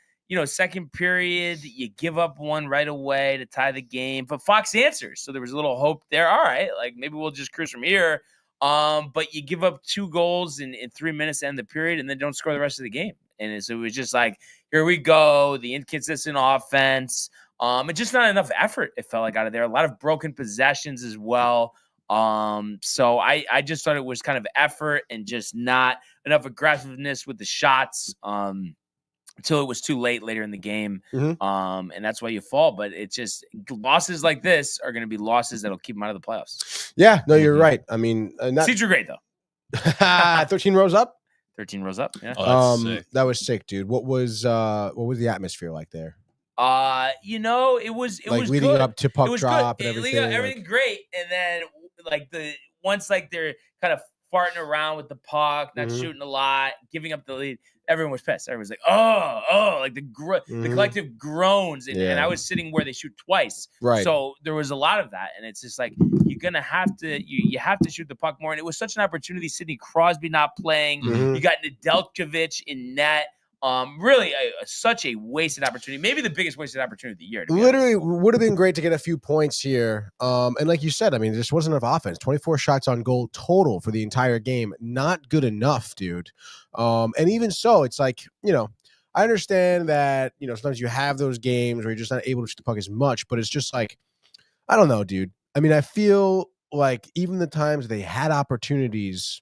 A: second period, you give up one right away to tie the game. But Fox answers, so there was a little hope there. All right, like maybe we'll just cruise from here. But you give up 2 goals in 3 minutes to end the period, and then don't score the rest of the game. And so it was just like, here we go, the inconsistent offense. And just not enough effort, it felt like, out of there. A lot of broken possessions as well. So I just thought it was kind of effort and just not enough aggressiveness with the shots until it was too late later in the game. And that's why you fall. But it's just losses like this are going to be losses that'll keep them out of the playoffs.
E: Yeah, no, you're right. I mean,
A: Seeds are great, though.
E: 13 rows up?
A: 13 rows up, yeah.
D: Oh, that's sick.
E: That was sick, dude. What was the atmosphere like there?
A: It was
E: leading
A: good.
E: up to puck drop and everything.
A: Everything great, and then once they're kind of farting around with the puck, not shooting a lot, giving up the lead. Everyone was pissed. Everyone was like, "Oh!" Like the collective groans, and I was sitting where they shoot twice,
E: right?
A: So there was a lot of that, and it's just like you're gonna have to you have to shoot the puck more. And it was such an opportunity. Sidney Crosby not playing. You got Nedeljkovic in net. Really such a wasted opportunity. Maybe the biggest wasted opportunity of the year.
E: Literally would have been great to get a few points here. And like you said, I mean, there just wasn't enough offense. 24 shots on goal total for the entire game. Not good enough, dude. And even so, it's like, I understand that, sometimes you have those games where you're just not able to shoot the puck as much, but it's just like, I don't know, dude. I mean, I feel like even the times they had opportunities,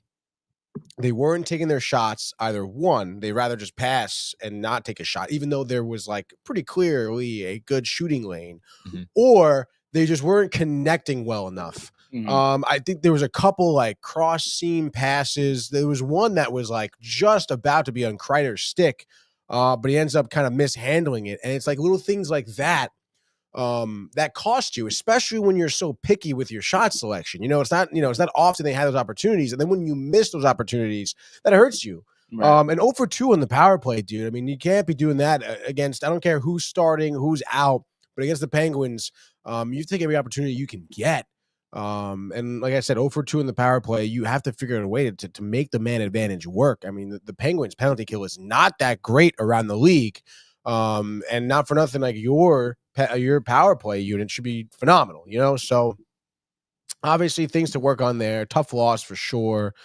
E: they weren't taking their shots. Either one, they rather just pass and not take a shot, even though there was like pretty clearly a good shooting lane, or they just weren't connecting well enough. I think there was a couple like cross seam passes. There was one that was like just about to be on Kreider's stick, but he ends up kind of mishandling it. And it's like little things like that that cost you, especially when you're so picky with your shot selection. It's not often they have those opportunities. And then when you miss those opportunities, that hurts you. Right. And 0 for 2 on the power play, dude. I mean, you can't be doing that against, I don't care who's starting, who's out, but against the Penguins, you take every opportunity you can get. And like I said, 0 for 2 in the power play, you have to figure out a way to make the man advantage work. I mean, the Penguins penalty kill is not that great around the league. And not for nothing, like your power play unit should be phenomenal, so obviously things to work on there. Tough loss for sure.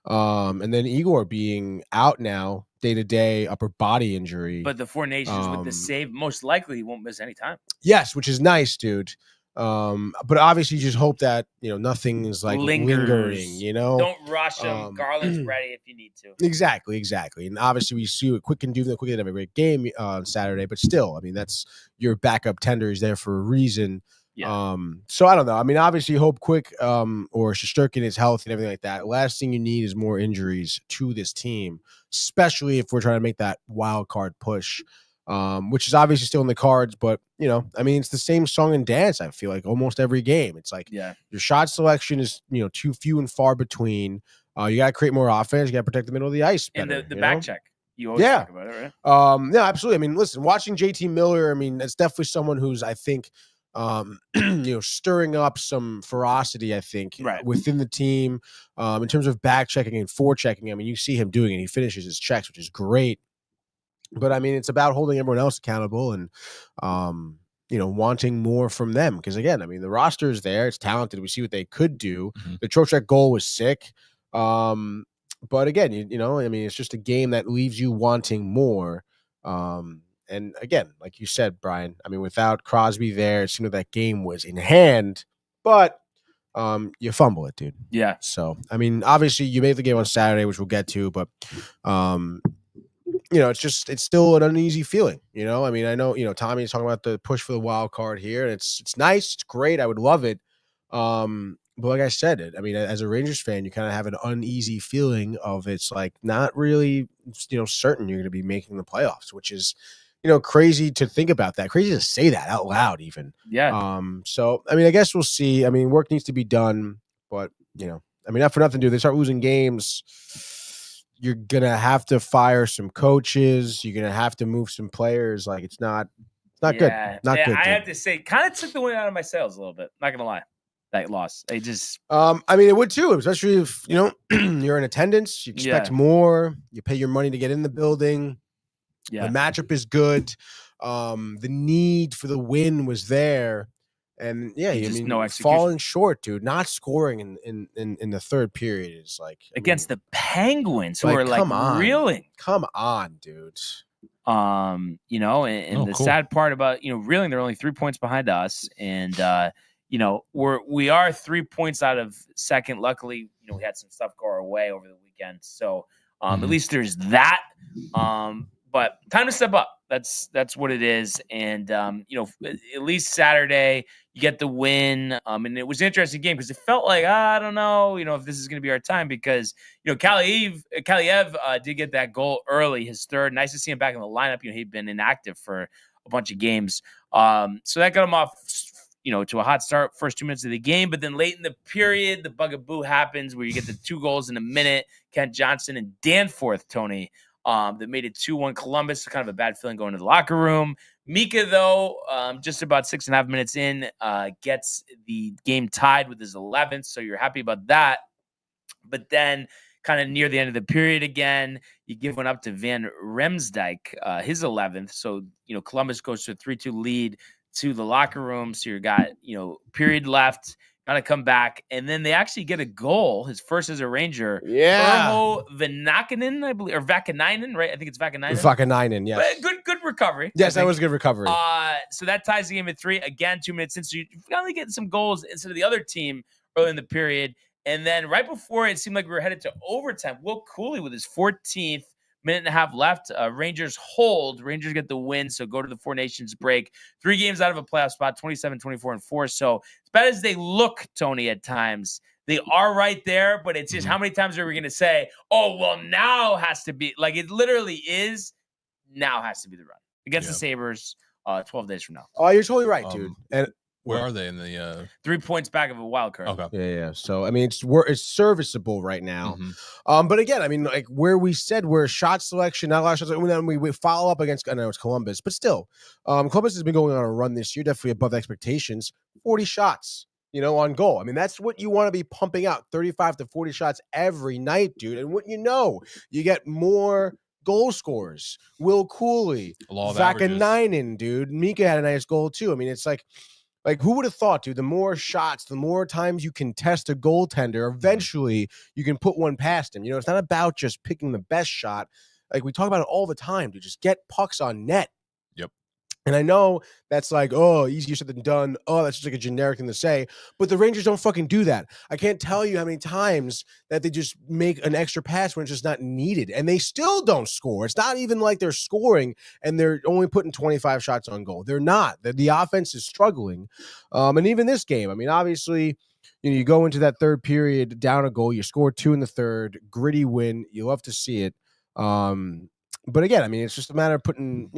E: And then Igor being out now day to day, upper body injury,
A: but the Four Nations with the save, most likely he won't miss any time.
E: Yes, which is nice, dude. But obviously you just hope that nothing is like lingering,
A: Don't rush him. Garland's ready if you need to.
E: Exactly. And obviously we see what Quick can do. Quick can have a great game on Saturday, but still, I mean, that's your backup tender is there for a reason. Yeah. So I don't know. I mean, obviously hope Quick or Shesterkin is healthy and everything like that. Last thing you need is more injuries to this team, especially if we're trying to make that wild card push. Which is obviously still in the cards, but I mean, it's the same song and dance. I feel like almost every game, it's like your shot selection is too few and far between. You got to create more offense. You got to protect the middle of the ice better,
A: and the back check. You always talk about it, right?
E: Yeah, absolutely. I mean, listen, watching JT Miller, I mean, that's definitely someone who's I think stirring up some ferocity. I think within the team in terms of back checking and forechecking. I mean, you see him doing it. He finishes his checks, which is great. But I mean, it's about holding everyone else accountable and, wanting more from them. Because again, I mean, the roster is there; it's talented. We see what they could do. The Trocheck goal was sick, but again, I mean, it's just a game that leaves you wanting more. And again, like you said, Brian, I mean, without Crosby there, it seemed like that game was in hand, but you fumble it, dude.
A: Yeah.
E: So I mean, obviously, you made the game on Saturday, which we'll get to, but. It's still an uneasy feeling, I mean, I know, Tommy's talking about the push for the wild card here, and it's nice. It's great. I would love it. But like I said, I mean, as a Rangers fan, you kind of have an uneasy feeling of it's like not really, certain you're going to be making the playoffs, which is crazy to think about that. Crazy to say that out loud, even.
A: Yeah.
E: So I mean, I guess we'll see. I mean, work needs to be done, but I mean, not for nothing, dude. They start losing games. You're gonna have to fire some coaches. You're gonna have to move some players. Like it's not good. Not good.
A: I have to say, kind of took the wind out of my sails a little bit. Not gonna lie, that loss. I just.
E: I mean, it would too, especially if you're in attendance. You expect more. You pay your money to get in the building. Yeah. The matchup is good. The need for the win was there. And falling short, dude, not scoring in the third period is like
A: against the Penguins, who are like reeling.
E: Come on, dude.
A: And the sad part about reeling, they're only 3 points behind us, and we are 3 points out of second. Luckily, we had some stuff go our way over the weekend, so at least there's that. But time to step up. That's what it is. And, at least Saturday, you get the win. And it was an interesting game because it felt like, I don't know, if this is going to be our time because, Kaliev did get that goal early, his third. Nice to see him back in the lineup. He'd been inactive for a bunch of games. So that got him off, to a hot start first 2 minutes of the game. But then late in the period, the bugaboo happens where you get the 2 goals in a minute. Kent Johnson and Danforth, Tony, that made it 2-1 Columbus. Kind of a bad feeling going to the locker room. Mika, though, just about 6.5 minutes in, gets the game tied with his 11th. So you're happy about that. But then kind of near the end of the period again, you give one up to Van Riemsdyk, his 11th. So, Columbus goes to a 3-2 lead to the locker room. So you got, period left. Got to come back, and then they actually get a goal. His first as a Ranger.
E: Yeah.
A: Urho Vanakanen, I believe, or Vakanainen, right? I think it's Vakanainen.
E: Vakanainen, yes.
A: But good recovery.
E: Yes, that was a good recovery.
A: So that ties the game at 3. Again, 2 minutes in. So you finally get some goals instead of the other team early in the period. And then right before it seemed like we were headed to overtime, Will Cooley with his 14th. Minute and a half left. Rangers hold. Rangers get the win, so go to the Four Nations break. 3 games out of a playoff spot, 27, 24, and 4. So as bad as they look, Tony, at times, they are right there, but it's just how many times are we going to say, oh, well, now has to be, like it literally is, now has to be the run. Against the Sabres 12 days from now.
E: Oh, you're totally right, dude. And
D: where are they in the
A: 3 points back of a wild card?
D: Okay.
E: Yeah. So I mean, it's serviceable right now. But again, I mean, like where we said we're shot selection, not a lot of shots. Then we follow up against. I know it's Columbus, but still, Columbus has been going on a run this year, definitely above expectations. 40 shots, on goal. I mean, that's what you want to be pumping out: 35 to 40 shots every night, dude. And what you get more goal scorers. Will Cooley, Vakanainen, dude. Mika had a nice goal too. I mean, it's like who would have thought, dude, the more shots, the more times you can test a goaltender, eventually you can put one past him. It's not about just picking the best shot. Like we talk about it all the time, dude. Just get pucks on net.
D: Yep.
E: And I know that's like, oh, easier said than done. Oh, that's just like a generic thing to say. But the Rangers don't fucking do that. I can't tell you how many times that they just make an extra pass when it's just not needed. And they still don't score. It's not even like they're scoring and they're only putting 25 shots on goal. They're not. The offense is struggling. And even this game, I mean, obviously, you go into that third period down a goal. You score 2 in the third. Gritty win. You love to see it. But again, I mean, it's just a matter of putting,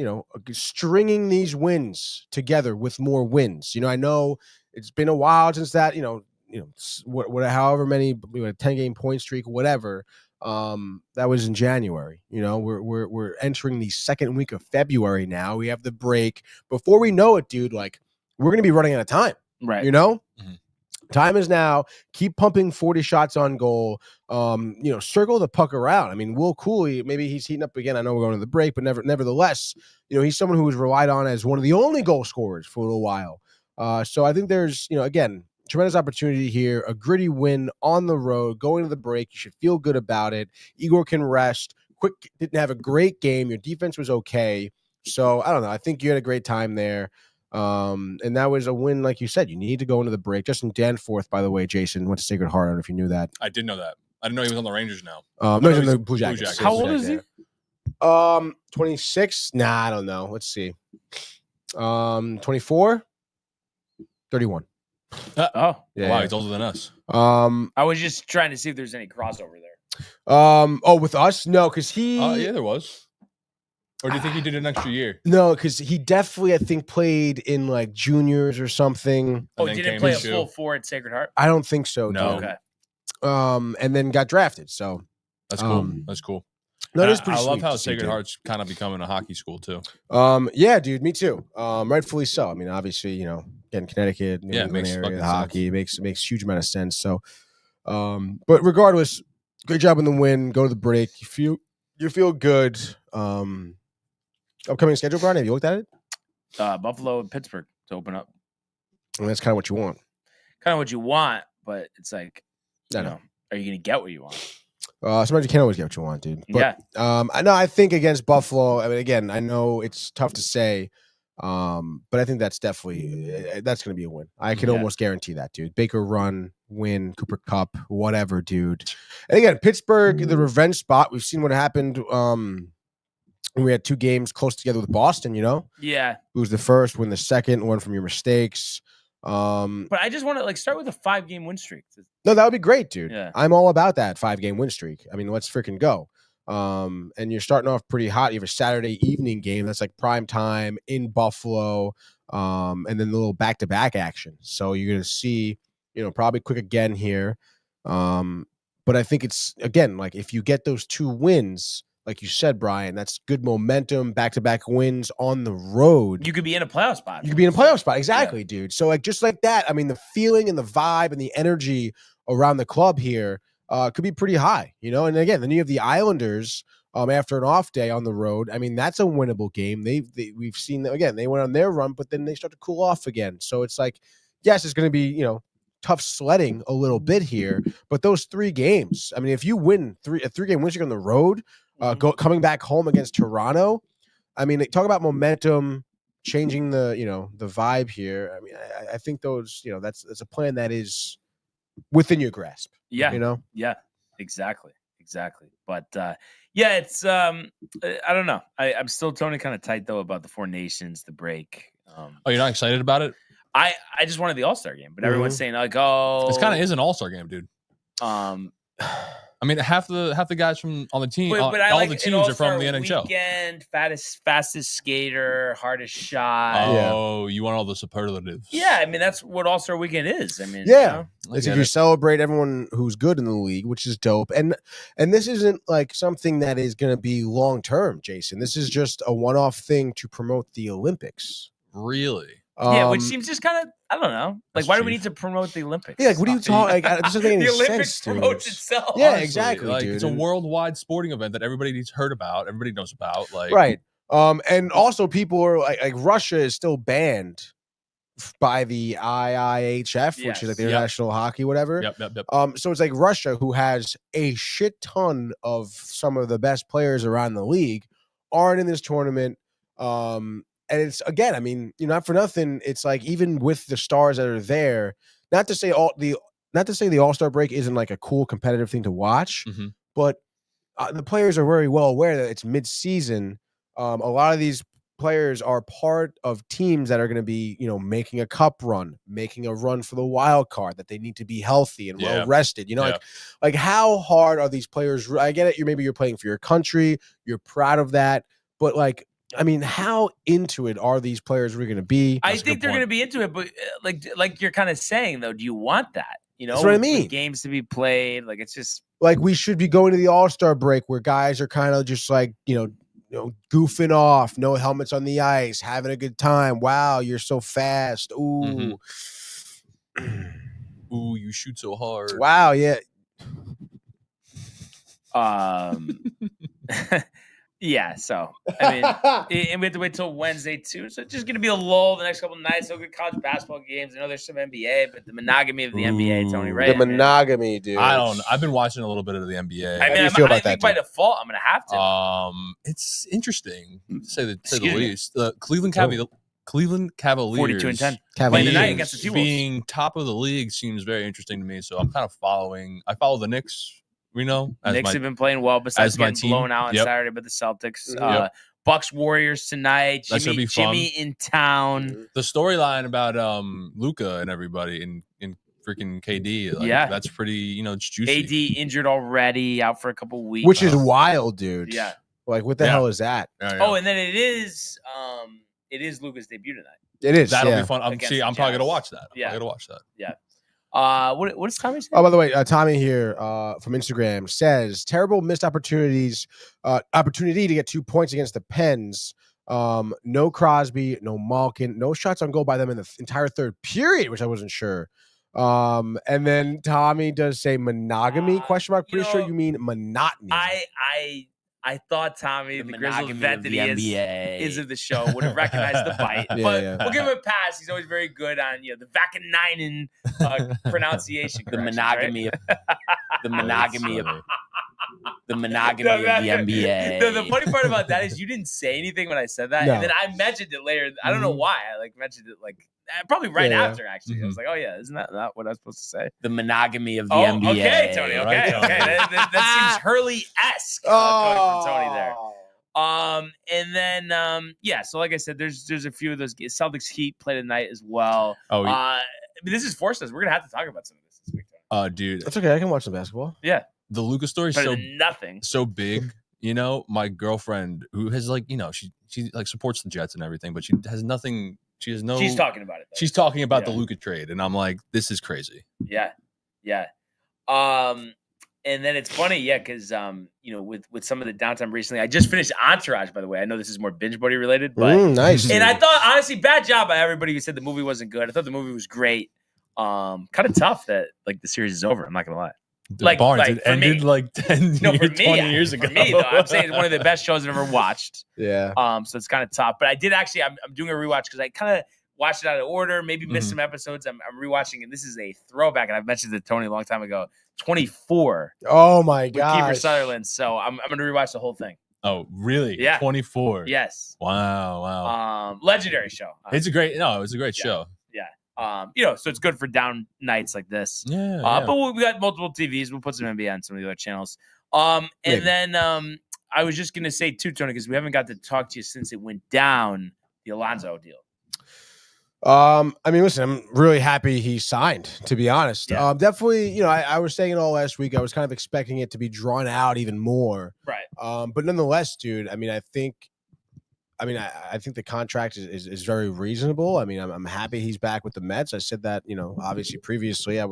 E: stringing these wins together with more wins. I know it's been a while since that, however many, 10-game point streak, whatever. That was in January. We're entering the second week of February now. We have the break. Before we know it, dude, like we're going to be running out of time.
A: Right.
E: Time is now. Keep pumping 40 shots on goal. Circle the puck around. I mean, Will Cooley, maybe he's heating up again. I know we're going to the break, but nevertheless, he's someone who was relied on as one of the only goal scorers for a little while. So I think there's, again, tremendous opportunity here. A gritty win on the road, going to the break. You should feel good about it. Igor can rest. Quick didn't have a great game. Your defense was okay. So I don't know. I think you had a great time there. And that was a win, like you said. You need to go into the break. Justin Danforth, by the way, Jason, went to Sacred Heart. I don't know if you knew that.
D: I did know that. I didn't know he was on the Rangers now.
E: No, he's on the Blue Jackets.
A: How old is he?
E: 26. Nah, I don't know. Let's see. 24, 31.
A: Wow,
D: he's older than us.
A: I was just trying to see if there's any crossover there.
E: With us? No, because he.
D: Yeah, there was. Or do you think he did an extra year?
E: No, because he definitely, I think, played in like juniors or something.
A: Oh, didn't play a full 4 at Sacred Heart?
E: I don't think so.
D: No.
E: Dude. Okay. And then got drafted. So
D: that's cool. That's cool.
E: No, it is pretty
D: I love how
E: sweet
D: Sacred Heart's kind of becoming a hockey school too.
E: Yeah, dude, me too. Rightfully so. I mean, obviously, again, Connecticut, New England area, hockey makes huge amount of sense. So, but regardless, great job in the win. Go to the break. You feel good. Upcoming schedule, Brian. Have you looked at it?
A: Buffalo and Pittsburgh to open up.
E: And that's kind of what you want.
A: Kind of what you want, but it's like, are you going to get what you want?
E: Sometimes you can't always get what you want, dude. But, I think against Buffalo, I mean, again, I know it's tough to say, but I think that's definitely going to be a win. I can almost guarantee that, dude. Baker run, win, Cooper Cup, whatever, dude. And again, Pittsburgh, the revenge spot. We've seen what happened. We had 2 games close together with Boston,
A: Yeah.
E: Who was the first, win the second, one from your mistakes.
A: But I just want to start with a 5-game win streak.
E: No, that would be great, dude.
A: Yeah.
E: I'm all about that 5-game win streak. I mean, let's freaking go. And you're starting off pretty hot. You have a Saturday evening game that's like prime time in Buffalo, and then the little back-to-back action. So you're going to see, probably quick again here. But I think it's, again, like if you get those 2 wins, like you said, Brian, that's good momentum, back-to-back wins on the road.
A: You could be in a playoff spot.
E: You could be in a playoff spot. Exactly, dude. So, like, just like that, I mean, the feeling and the vibe and the energy around the club here could be pretty high, And again, then you have the Islanders after an off day on the road. I mean, that's a winnable game. We've seen that, again, they went on their run, but then they start to cool off again. So it's like, yes, it's going to be, tough sledding a little bit here, but those 3 games, I mean, if you win a 3-game win streak on the road, coming back home against Toronto, I mean, talk about momentum, changing the the vibe here. I mean, I think those that's a plan that is within your grasp.
A: Yeah, yeah, exactly. But it's I don't know. I'm still toning kind of tight though about the 4 nations, the break.
D: You're not excited about it?
A: I just wanted the All-Star game, but everyone's saying like, oh,
D: this kind of is an All-Star game, dude. I mean, half the guys from on the team, all the teams are from the NHL.
A: Weekend, fastest skater, hardest shot.
D: Oh, you want all the superlatives?
A: Yeah, I mean that's what All-Star Weekend is. I mean,
E: it's if you celebrate everyone who's good in the league, which is dope. And this isn't like something that is going to be long term, Jason. This is just a one-off thing to promote the Olympics.
D: Really?
A: Yeah, which seems just kind of, I don't know. Like, why do we need to promote the Olympics?
E: Yeah, like, what are you talking? Like, it doesn't make any
A: the Olympics
E: sense,
A: promotes itself.
E: Yeah,
D: honestly,
E: exactly,
D: like,
E: dude.
D: It's a worldwide sporting event that everybody's heard about, everybody knows about. Like,
E: right. And also people are like Russia is still banned by the IIHF, which is like the International Hockey, whatever.
D: Yep.
E: So it's like Russia, who has a shit ton of some of the best players around the league, aren't in this tournament. And it's, again, I mean, not for nothing. It's like, even with the stars that are there, not to say the All-Star break isn't like a cool competitive thing to watch, but the players are very well aware that it's mid-season. A lot of these players are part of teams that are going to be, making a cup run, making a run for the wild card, that they need to be healthy and well rested. Like how hard are these players? I get it. You're playing for your country. You're proud of that. But like, I mean, how into it are these players really going to be?
A: I think they're going to be into it, but like you're kind of saying though, do you want that?
E: That's what I mean.
A: Games to be played, like it's just
E: like we should be going to the All-Star break where guys are kind of just like goofing off, no helmets on the ice, having a good time. Wow, you're so fast. Ooh,
D: ooh, you shoot so hard.
E: Wow, yeah.
A: Yeah, so I mean, and we have to wait till Wednesday too. So it's just gonna be a lull the next couple of nights. So good college basketball games. I know there's some NBA, but the monogamy of the NBA, Tony, right?
E: The monogamy, dude.
D: I don't know. I've been watching a little bit of the NBA.
A: I mean, I think by default, I'm gonna have to.
D: It's interesting to say the least. The Cleveland Cavaliers
A: 42-10
E: playing
A: tonight against the T-Wolves.
D: Being top of the league seems very interesting to me. So I'm kind of following. I follow the Knicks.
A: Knicks have been playing well besides getting blown out on Saturday by the Celtics. Bucks Warriors tonight. Jimmy in town.
D: The storyline about Luka and everybody in freaking KD. That's pretty. It's juicy.
A: AD injured already, out for a couple weeks,
E: which is wild, dude.
A: Yeah.
E: Like, what the hell is that?
A: Oh, and then it is Luka's debut tonight.
E: It is.
D: That'll be fun. I'm probably gonna watch that.
A: Yeah. What is Tommy saying?
E: Oh, by the way, Tommy here from Instagram says terrible missed opportunity to get 2 points against the Pens. No Crosby, no Malkin, no shots on goal by them in the entire third period, which I wasn't sure. And then Tommy does say monogamy ? Pretty sure you mean monotony.
A: I thought Tommy, the grizzled vet that he is of the show, would have recognized the bite. But we'll give him a pass. He's always very good on the Vakanainen pronunciation.
H: The monogamy, the monogamy of the NBA.
A: The funny part about that is you didn't say anything when I said that, and then I mentioned it later. I don't know why. I mentioned it probably right after. Actually, I was like, "Oh yeah, isn't that what I was supposed to say?"
H: The monogamy of the NBA.
A: Okay, Tony. Okay. That seems Hurley-esque coming from Tony there. And then so like I said, there's a few of those Celtics Heat play tonight as well. This is forced us. We're gonna have to talk about some of this week.
D: Dude,
E: that's okay. I can watch some basketball.
A: Yeah,
D: the Luka story is so big. My girlfriend who has she supports the Jets and everything, but she has nothing. She's
A: talking about it.
D: She's talking about the Luka trade, and I'm like, this is crazy.
A: Yeah. And then it's funny, because with some of the downtime recently, I just finished Entourage. By the way, I know this is more binge buddy related, but
E: nice.
A: And I thought, honestly, bad job by everybody who said the movie wasn't good. I thought the movie was great. Kind of tough that the series is over. I'm not gonna lie.
D: It ended 20 years ago.
A: For me, though, I'm saying it's one of the best shows I've ever watched.
E: Yeah.
A: So it's kind of tough. But I did actually, I'm doing a rewatch because I kind of watched it out of order, maybe missed some episodes. I'm rewatching, and this is a throwback, and I've mentioned it to Tony a long time ago. 24.
E: Oh my god.
A: Kiefer Sutherland. So I'm going to rewatch the whole thing.
D: Oh, really?
A: Yeah.
D: 24.
A: Yes.
D: Wow.
A: Legendary show.
D: It's a great show.
A: Yeah. So it's good for down nights like this.
D: Yeah.
A: But we got multiple TVs. We'll put some NBA on some of the other channels. And then I was just gonna say too, Tony, because we haven't got to talk to you since it went down, the Alonso deal.
E: Listen, I'm really happy he signed, to be honest.
A: Yeah.
E: Definitely, I was saying it all last week. I was kind of expecting it to be drawn out even more.
A: Right.
E: But nonetheless, dude, I think the contract is very reasonable. I'm happy he's back with the Mets. I said that, obviously previously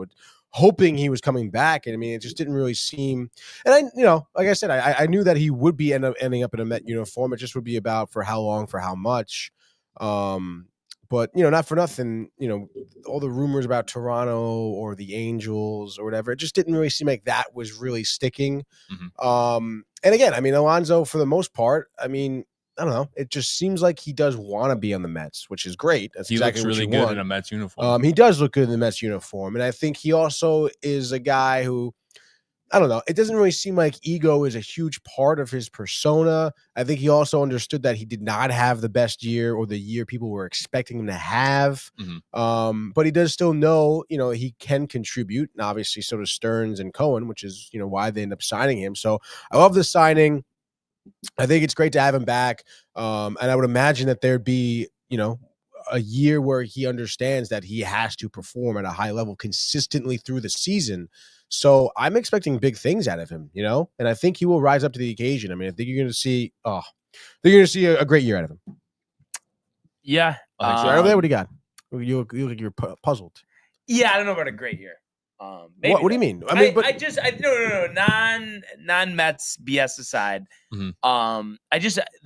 E: hoping he was coming back. And it just didn't really seem, and like I said, I knew that he would be ending up in a Met uniform. It just would be about for how long, for how much. But, not for nothing, all the rumors about Toronto or the Angels or whatever, it just didn't really seem like that was really sticking. And again, Alonso, for the most part, I don't know. It just seems like he does want to be on the Mets, which is great. That's exactly
D: looks really good in a Mets uniform.
E: He does look good in the Mets uniform. And I think he also is a guy who, I don't know, it doesn't really seem like ego is a huge part of his persona. I think he also understood that he did not have the best year or the year people were expecting him to have. But he does still know, he can contribute. And obviously so does Stearns and Cohen, which is, why they end up signing him. So I love the signing. I think it's great to have him back. And I would imagine that there'd be, a year where he understands that he has to perform at a high level consistently through the season. So I'm expecting big things out of him, and I think he will rise up to the occasion. I think you're going to see, a great year out of him.
A: Yeah.
E: Right over there, what do you got? You look like you're puzzled.
A: Yeah, I don't know about a great year.
E: What do you mean?
A: Non-Mets BS aside, the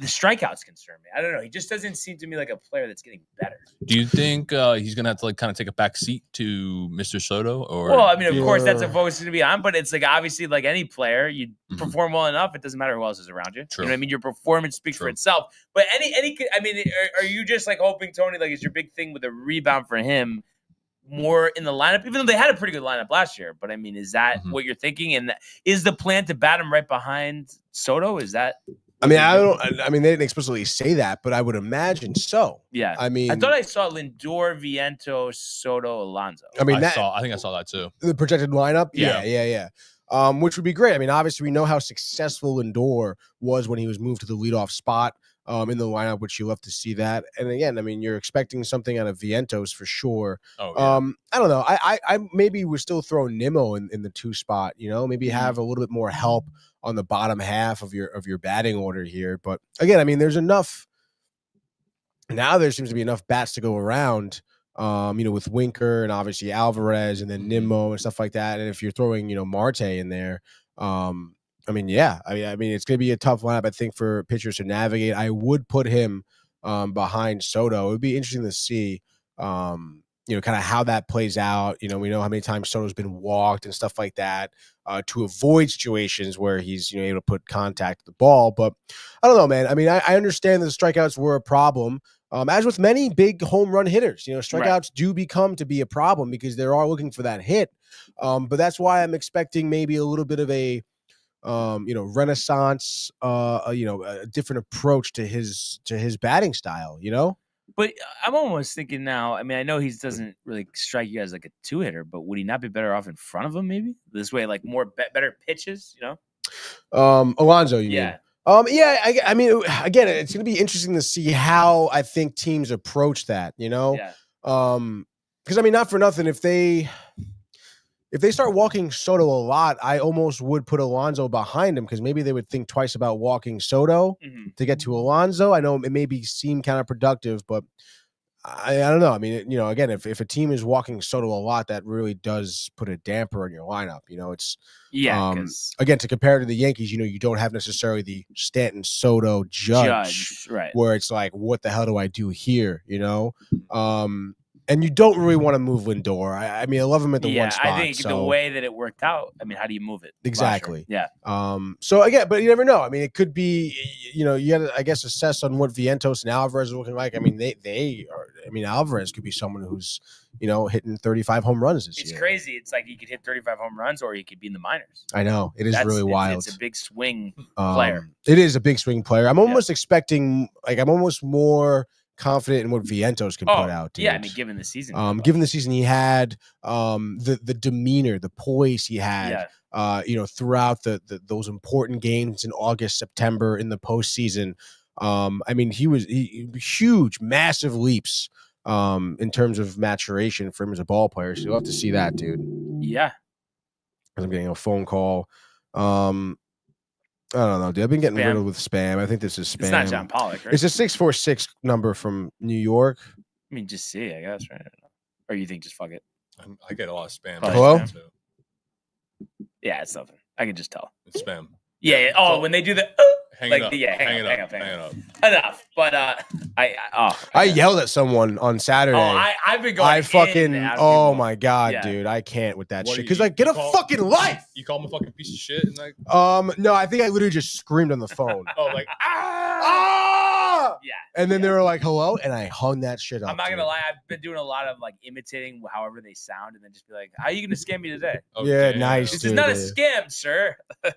A: strikeouts concern me. I don't know. He just doesn't seem to me like a player that's getting better.
D: Do you think he's gonna have to kind of take a back seat to Mr. Soto? Or
A: of course that's a focus to be on, but it's obviously like any player, you perform well enough, it doesn't matter who else is around you.
D: True.
A: You know what I mean? Your performance speaks for itself. But are you just hoping, Tony, is your big thing with a rebound for him? More in the lineup, even though they had a pretty good lineup last year. But is that what you're thinking? And is the plan to bat him right behind Soto? Is that?
E: They didn't explicitly say that, but I would imagine so.
A: Yeah. I thought I saw Lindor, Vientos, Soto, Alonso.
D: I think I saw that too.
E: The projected lineup. Yeah. Which would be great. Obviously we know how successful Lindor was when he was moved to the leadoff spot. in the lineup, which you love to see that. And again, I mean, you're expecting something out of Vientos for sure.
D: Oh, yeah.
E: I don't know. I maybe would still throw Nimmo in the 2 spot, maybe have a little bit more help on the bottom half of your batting order here. But again, I mean, there's enough. Now there seems to be enough bats to go around, with Winker and obviously Alvarez and then Nimmo and stuff like that. And if you're throwing, Marte in there, I mean, it's going to be a tough lineup, I think, for pitchers to navigate. I would put him behind Soto. It would be interesting to see, kind of how that plays out. We know how many times Soto's been walked and stuff like that to avoid situations where he's, able to put contact with the ball. But I don't know, man. I mean, I understand that the strikeouts were a problem. As with many big home run hitters, strikeouts do become to be a problem because they are looking for that hit. But that's why I'm expecting maybe a little bit of a, renaissance, a different approach to his batting style,
A: But I'm almost thinking now, I mean, I know he doesn't really strike you as like a 2-hitter, but would he not be better off in front of him maybe? This way, like more better pitches,
E: Alonso, you mean?
A: Yeah.
E: I mean, again, it's going to be interesting to see how I think teams approach that,
A: Yeah.
E: Because I mean, not for nothing, if they start walking Soto a lot, I almost would put Alonso behind him because maybe they would think twice about walking Soto to get to Alonso. I know it maybe seem counterproductive, but I don't know. I mean, again, if a team is walking Soto a lot, that really does put a damper on your lineup. It's again, to compare to the Yankees, you don't have necessarily the Stanton, Soto, Judge,
A: right?
E: Where it's like, what the hell do I do here? And you don't really want to move Lindor. I mean, I love him at the one spot.
A: I think the way that it worked out, I mean, how do you move it?
E: Exactly.
A: Yeah.
E: So again, but you never know. I mean, it could be, you got to, I guess, assess on what Vientos and Alvarez are looking like. I mean, they are. I mean, Alvarez could be someone who's, hitting 35 home runs this year.
A: It's crazy. It's like he could hit 35 home runs, or he could be in the minors.
E: I know it is really wild.
A: It's a big swing player.
E: It is a big swing player. I'm almost expecting, I'm almost more confident in what Vientos can put out. Dude.
A: Yeah, I mean, given the season,
E: given the season he had, the demeanor, the poise he had, throughout those important games in August, September in the postseason. I mean, he huge, massive leaps in terms of maturation for him as a ball player. So you'll have to see that, dude.
A: Yeah,
E: I'm getting a phone call. I don't know, dude. I've been getting riddled with spam. I think this is spam.
A: It's not John Pollock, right?
E: It's a 646 number from New York.
A: I mean, just see, I guess, right? Or you think just fuck it?
D: I get a lot of spam.
E: Hello?
A: Yeah, it's nothing. I can just tell.
D: It's spam.
A: Yeah. Oh, when they do the
D: hang
A: like,
D: it up.
A: Hang up. Enough. But
E: I yelled at someone on Saturday.
A: I've been going.
E: I fucking. Oh
A: people.
E: my god, dude! I can't with that shit. Because get a fucking life.
D: You call him a fucking piece of shit and like.
E: No, I think I literally just screamed on the phone.
A: Yeah.
E: And then they were like, "Hello," and I hung that shit up.
A: I'm not gonna lie. I've been doing a lot of like imitating however they sound, and then just be like, "How are you gonna scam me today?"
E: Okay. Yeah, nice.
A: This is not a scam, sir.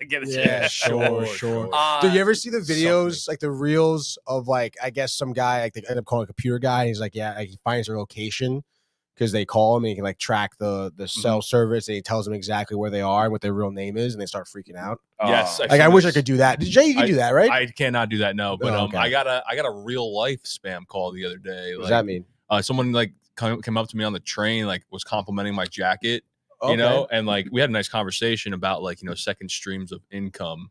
A: Get it?
E: Yeah, sure. Do you ever see the videos, like the reels of like, I guess some guy, like they end up calling a computer guy, and he's like, yeah, like, he finds their location because they call him and he can like track the cell service, and he tells them exactly where they are and what their real name is, and they start freaking out.
D: Yes,
E: like I wish I could do that. Jay, you can do that, right?
D: I cannot do that, no. But
E: okay.
D: I got a real life spam call the other day.
E: What does that mean?
D: Someone like came up to me on the train, like was complimenting my jacket, and like we had a nice conversation about like second streams of income.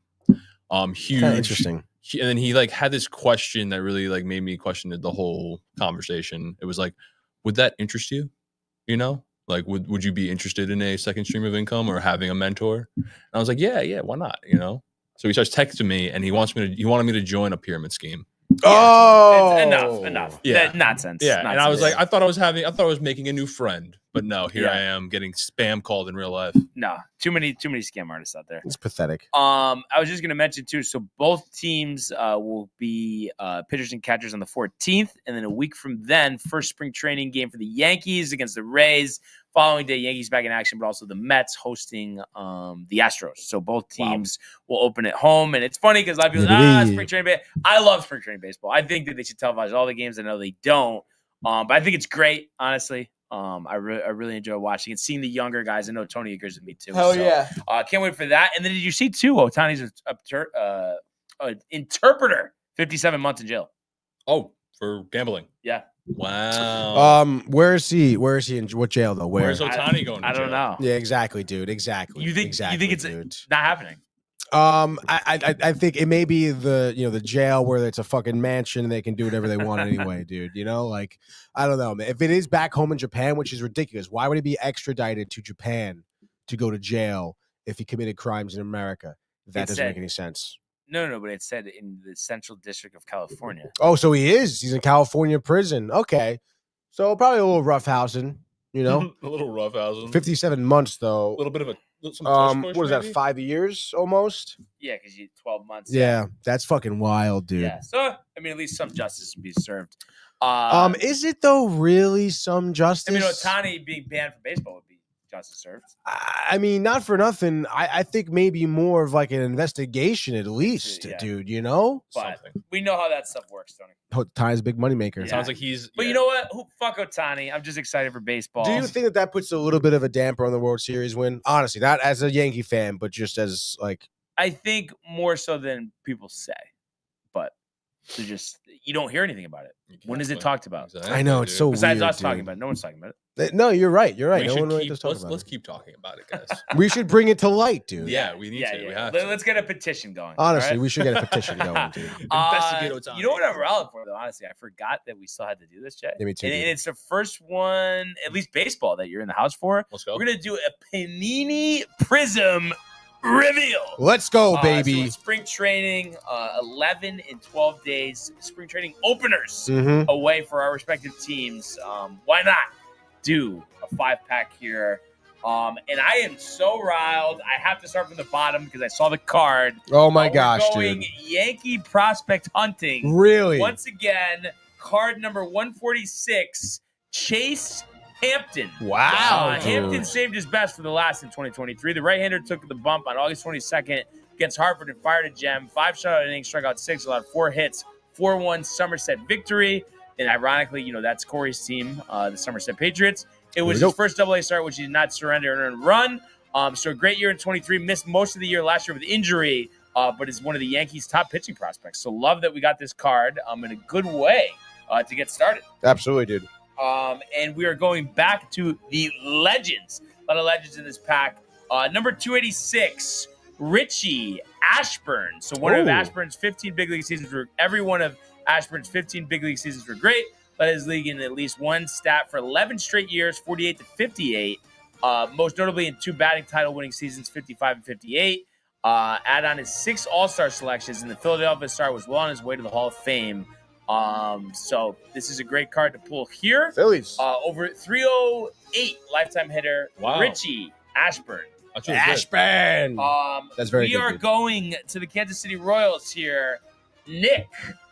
D: Huge,
E: kinda interesting.
D: And then he like had this question that really like made me question the whole conversation. It was like, would that interest you? Like would you be interested in a second stream of income or having a mentor? And I was like, yeah, why not? So he starts texting me, and he wanted me to join a pyramid scheme.
E: Oh,
A: it's enough.
D: Yeah,
A: that nonsense.
D: Yeah,
A: nonsense.
D: And I was like, I thought I was making a new friend, but no, here I am getting spam called in real life.
A: No, too many scam artists out there.
E: It's pathetic.
A: I was just gonna mention too. So both teams will be pitchers and catchers on the 14th, and then a week from then, first spring training game for the Yankees against the Rays. Following day, Yankees back in action, but also the Mets hosting the Astros. So both teams will open at home. And it's funny because a lot of people spring training baseball. I love spring training baseball. I think that they should televise all the games. I know they don't. But I think it's great, honestly. I really enjoy watching and seeing the younger guys. I know Tony agrees with me too.
E: Hell yeah.
A: Can't wait for that. And then did you see too, Ohtani's interpreter 57 months in jail.
D: Oh, for gambling.
A: Yeah.
D: Wow.
E: Where is he? Where is he in what jail though?
D: Where's Ohtani going to
A: I
D: jail?
A: don't know.
E: Yeah, exactly, dude. Exactly.
A: You think it's not happening?
E: I think it may be the jail where it's a fucking mansion and they can do whatever they want anyway, dude. Like, I don't know, man. If it is back home in Japan, which is ridiculous, why would he be extradited to Japan to go to jail if he committed crimes in America? That doesn't make any sense.
A: No, but it said in the Central District of California.
E: Oh, so he is. He's in California prison. Okay. So probably a little roughhousing,
D: a little roughhousing.
E: 57 months, though.
D: A little bit of some
E: what is that, 5 years almost?
A: Yeah, because you 12 months.
E: Yeah, that's fucking wild, dude.
A: Yeah, so, I mean, at least some justice will be served.
E: Is it, though, really some justice?
A: I mean, Ohtani being banned from baseball would be justice served.
E: I mean, not for nothing. I think maybe more of like an investigation at least, dude,
A: But we know how that stuff works, Tony.
E: Ohtani's a big moneymaker.
A: Yeah.
D: Sounds like he's...
A: But you know what? Fuck Ohtani. I'm just excited for baseball.
E: Do you think that puts a little bit of a damper on the World Series win? Honestly, not as a Yankee fan, but just as like...
A: I think more so than people say. But you don't hear anything about it. When is it talked about?
D: Exactly,
E: I know, it's so
A: Besides
E: weird,
A: us talking about it. No one's talking about it.
E: No, you're right. You're right.
D: Let's keep talking about it, guys.
E: We should bring it to light, dude.
D: Yeah, we need to.
A: Yeah.
D: We have to.
A: Let's get a petition going.
E: Honestly,
A: right?
E: we should get a petition going, dude.
D: Investigate Ohtani.
A: You know what I'm rallying for, though? Honestly, I forgot that we still had to do this, Jay.
E: Yeah, me too,
A: And
E: dude.
A: it's the first one, at least baseball, that you're in the house for.
D: Let's go.
A: We're going to do a Panini Prism reveal.
E: Let's go, baby.
A: So spring training, 11 and 12 days. Spring training openers
E: Mm-hmm.
A: away for our respective teams. Why not do a 5-pack here? And I am so riled. I have to start from the bottom because I saw the card.
E: Oh my gosh,
A: we're going
E: dude.
A: Yankee prospect hunting.
E: Really?
A: Once again, card number 146, Chase Hampton.
E: Wow, dude.
A: Hampton saved his best for the last in 2023. The right-hander took the bump on August 22nd against Hartford and fired a gem. 5 shutout innings, struck out 6, allowed 4 hits, 4-1 Somerset victory. And ironically, that's Corey's team, the Somerset Patriots. It was his first AA start, which he did not surrender and run. So a great year in 23. Missed most of the year last year with injury, but is one of the Yankees' top pitching prospects. So love that we got this card in a good way to get started.
E: Absolutely, dude.
A: And we are going back to the legends. A lot of legends in this pack. Number 286, Richie Ashburn. So one of Ashburn's 15 big league seasons were every one of Ashburn's 15 big league seasons were great. Led his league in at least one stat for 11 straight years, 48 to 58. Most notably in 2 batting title winning seasons, 55 and 58. Add on his 6 All-Star selections, and the Philadelphia Star was well on his way to the Hall of Fame. So this is a great card to pull here.
E: Phillies.
A: Over 308 lifetime hitter,
D: Wow.
A: Richie Ashburn.
D: That's really good.
E: Ashburn. That's very
A: we
E: good.
A: are going to the Kansas City Royals here. Nick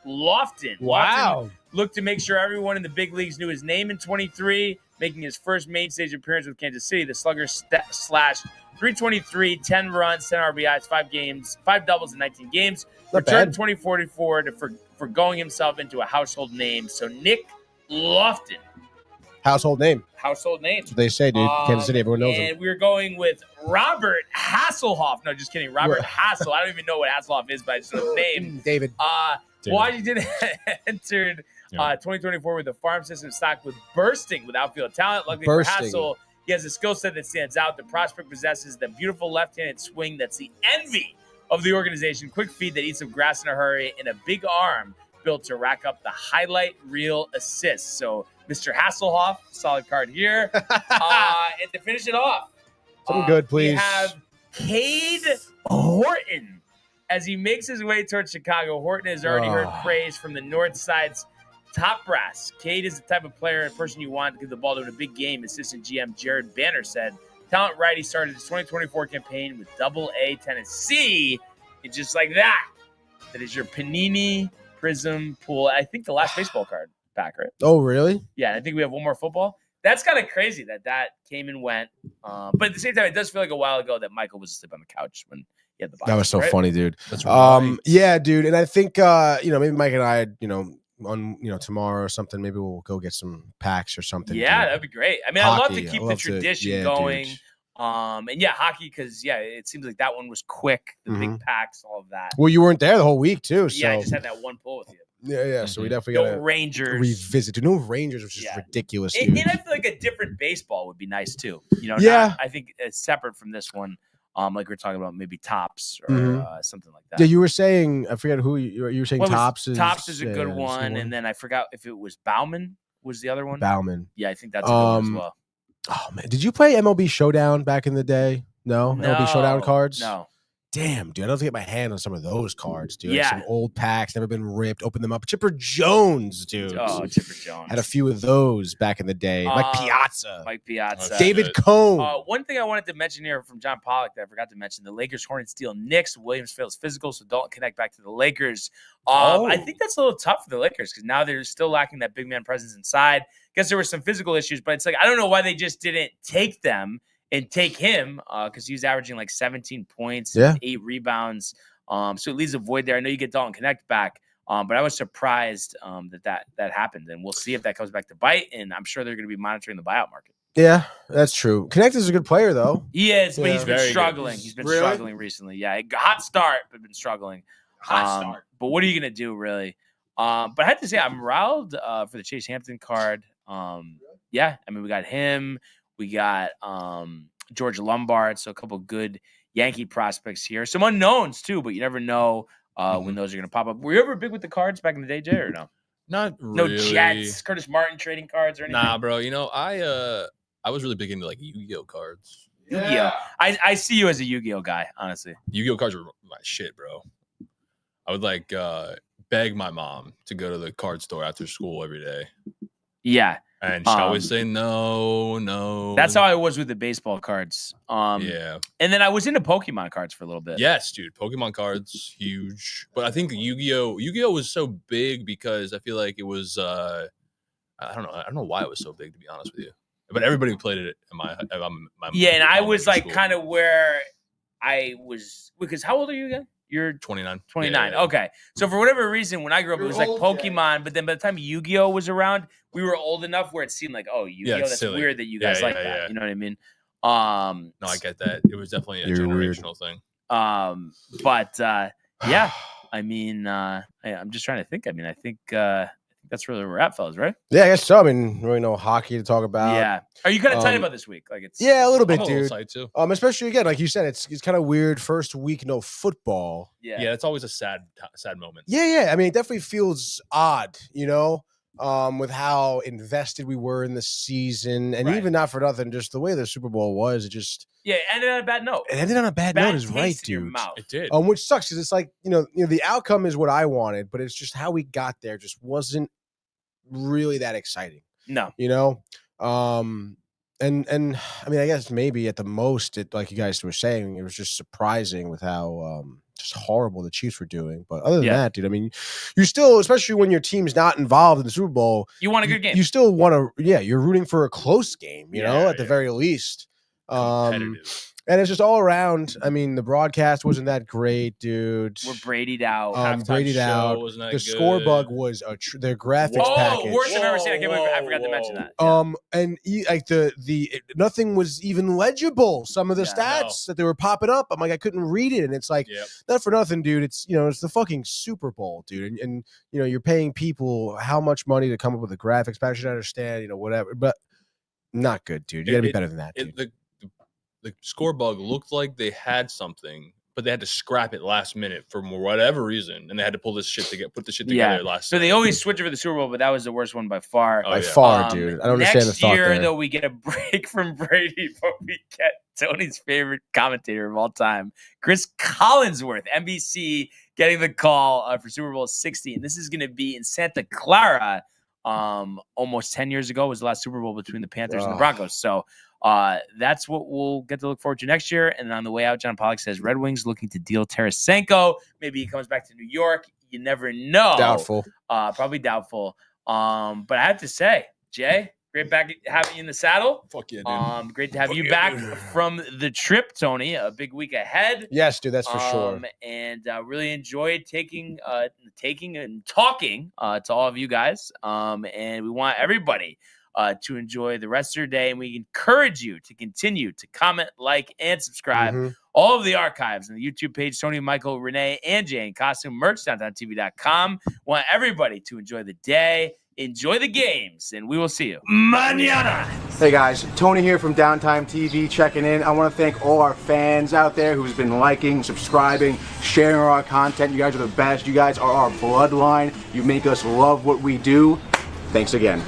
A: Lofton.
E: Wow.
A: Lofton looked to make sure everyone in the big leagues knew his name in 23, making his first main stage appearance with Kansas City. The slugger slashed 323, 10 runs, 10 RBIs, 5 doubles in 19 games.
E: Not
A: Returned
E: bad.
A: 2044 for going himself into a household name. So Nick Lofton.
E: Household name.
A: Household name.
E: That's what they say, dude. Kansas City, everyone knows him.
A: And we're going with Robert Hasselhoff. No, just kidding. Robert Hassel. I don't even know what Hasselhoff is, but I just know the name.
E: David.
A: Washington entered 2024 with a farm system stocked with bursting with outfield talent. Luckily for Hassel, he has a skill set that stands out. The prospect possesses the beautiful left-handed swing that's the envy of the organization. Quick feed that eats up grass in a hurry, and a big arm built to rack up the highlight reel assists. So Mr. Hasselhoff, solid card here. And to finish it off,
E: something good, please.
A: We have Cade Horton. As he makes his way towards Chicago, Horton has already heard praise from the North Side's top brass. Cade is the type of player and person you want to give the ball to in a big game, assistant GM Jared Banner said. Talent righty started his 2024 campaign with AA Tennessee. And just like that is your Panini Prism pool. I think the last baseball card pack, right?
E: Oh, really?
A: Yeah, I think we have one more football. That's kind of crazy that came and went. But at the same time, it does feel like a while ago that Michael was asleep on the couch when he had the box.
E: That was so funny, dude.
D: That's right.
E: Yeah, dude. And I think, maybe Mike and I, on tomorrow or something, maybe we'll go get some packs or something.
A: Yeah,
E: dude.
A: that'd be great. I mean,
E: Hockey,
A: I'd love to keep the tradition going. And yeah, hockey, because it seems like that one was quick, the big packs, all of that.
E: Well, you weren't there the whole week too, so
A: Yeah, I just had that one pull with you.
E: Yeah. So we definitely got to
A: Rangers
E: revisit. No Rangers, which is ridiculous, dude.
A: And I feel like a different baseball would be nice too. I think it's separate from this one. Like we're talking about maybe Tops or something like that.
E: Yeah, you were saying, I forget who you were saying. Tops
A: is a good one, and then I forgot if it was Bauman was the other one.
E: Bauman.
A: Yeah, I think that's a good one as well.
E: Oh man, did you play MLB Showdown back in the day? No, MLB Showdown cards.
A: No.
E: Damn, dude, I don't get my hand on some of those cards, dude. Yeah, like some old packs, never been ripped. Open them up. Chipper Jones, dude.
A: Oh, Chipper Jones.
E: Had a few of those back in the day. Mike Piazza. David
A: good.
E: Cone.
A: One thing I wanted to mention here from John Pollock that I forgot to mention: the Lakers, Hornets, deal Knicks. Williams fails physical, so Dalton connect back to the Lakers. I think that's a little tough for the Lakers because now they're still lacking that big man presence inside. Guess there were some physical issues, but it's like I don't know why they just didn't take them. And take him because he was averaging like 17 points, 8 rebounds. So it leaves a void there. I know you get Dalton Connect back, but I was surprised that happened. And we'll see if that comes back to bite. And I'm sure they're going to be monitoring the buyout market.
E: Yeah, that's true. Connect is a good player, though.
A: He is, but he's been struggling. He's been struggling recently. Yeah, hot start, but been struggling. Hot start. But what are you going to do, really? But I had to say, I'm riled for the Chase Hampton card. Yeah, I mean, we got him. We got George Lombard, so a couple good Yankee prospects here. Some unknowns, too, but you never know when those are going to pop up. Were you ever big with the cards back in the day, Jay, or no?
D: Not really.
A: No Jets, Curtis Martin trading cards or anything?
D: Nah, bro. I was really big into, like, Yu-Gi-Oh cards.
A: Yu-Gi-Oh! I see you as a Yu-Gi-Oh guy, honestly.
D: Yu-Gi-Oh cards were my shit, bro. I would, like, beg my mom to go to the card store after school every day.
A: Yeah.
D: And she always say no.
A: That's how I was with the baseball cards.
D: Yeah.
A: And then I was into Pokemon cards for a little bit.
D: Yes, dude. Pokemon cards, huge. But I think Yu-Gi-Oh was so big because I feel like it was I don't know why it was so big, to be honest with you. But everybody played it in my
A: yeah, and I was like kind of where I was because how old are you again? You're
D: 29.
A: 29. Yeah. Okay. So for whatever reason, when I grew up, it was like Pokemon. But then by the time Yu-Gi-Oh was around, we were old enough where it seemed like, oh, Yu-Gi-Oh, that's silly. Weird that you guys like that. Yeah. You know what I mean?
D: No, I get that. It was definitely a generational thing.
A: But yeah, I mean, I'm just trying to think. I mean, I think that's really where we're at, fellas, right?
E: Yeah, I guess so. I mean, really no hockey to talk about.
A: Yeah. Are you kind of tight about this week? Like it's
E: a little bit, dude.
D: Too.
E: Especially again, like you said, it's kind of weird. First week, no football.
A: Yeah,
D: it's always a sad moment.
E: Yeah. I mean, it definitely feels odd, with how invested we were in the season, and even not for nothing, just the way the Super Bowl was. It just
A: it ended on a bad note.
E: It ended on a bad note, is right, dude.
D: It did.
E: Which sucks because it's like the outcome is what I wanted, but it's just how we got there. Just wasn't really that exciting.
A: No.
E: And I mean, I guess maybe at the most, like you guys were saying, it was just surprising with how just horrible the Chiefs were doing. But other than that, dude, I mean, you still, especially when your team's not involved in the Super Bowl,
A: you want a good game.
E: You still want to, you're rooting for a close game, at the very least. And it's just all around. I mean, the broadcast wasn't that great, dude.
A: We're Brady'd out.
E: Brady'd out. The score bug was their graphics package.
A: Worst I've ever seen. I forgot to mention that.
E: And like the nothing was even legible. Some of the stats that they were popping up, I'm like, I couldn't read it, and it's like not for nothing, dude. It's it's the fucking Super Bowl, dude, and you're paying people how much money to come up with a graphics package. I understand, whatever, but not good, dude. You gotta be better than that, dude.
D: The score bug looked like they had something, but they had to scrap it last minute for whatever reason, and they had to put the shit together last.
A: So they always switch over the Super Bowl, but that was the worst one by far.
E: By far, dude. I don't understand the thought there.
A: Next year, though, we get a break from Brady, but we get Tony's favorite commentator of all time, Chris Collinsworth, NBC, getting the call for Super Bowl 60, and this is going to be in Santa Clara. Almost 10 years ago was the last Super Bowl between the Panthers and the Broncos. So that's what we'll get to look forward to next year. And on the way out, John Pollock says Red Wings looking to deal Tarasenko. Maybe he comes back to New York. You never know.
E: Doubtful.
A: Probably doubtful. But I have to say, Jay, great back having you in the saddle.
D: Fuck yeah, dude.
A: Great to have you back from the trip, Tony. A big week ahead.
E: Yes, dude, that's for sure.
A: And really enjoyed taking and talking to all of you guys. And we want everybody to enjoy the rest of your day. And we encourage you to continue to comment, like, and subscribe. All of the archives on the YouTube page, Tony, Michael, Renee, and Jane. Costume merch, downtowntv.com. Want everybody to enjoy the day, enjoy the games, and we will see you mañana.
I: Hey guys, Tony here from Downtime TV checking in. I want to thank all our fans out there who's been liking, subscribing, sharing our content. You guys are the best. You guys are our bloodline. You make us love what we do. Thanks again.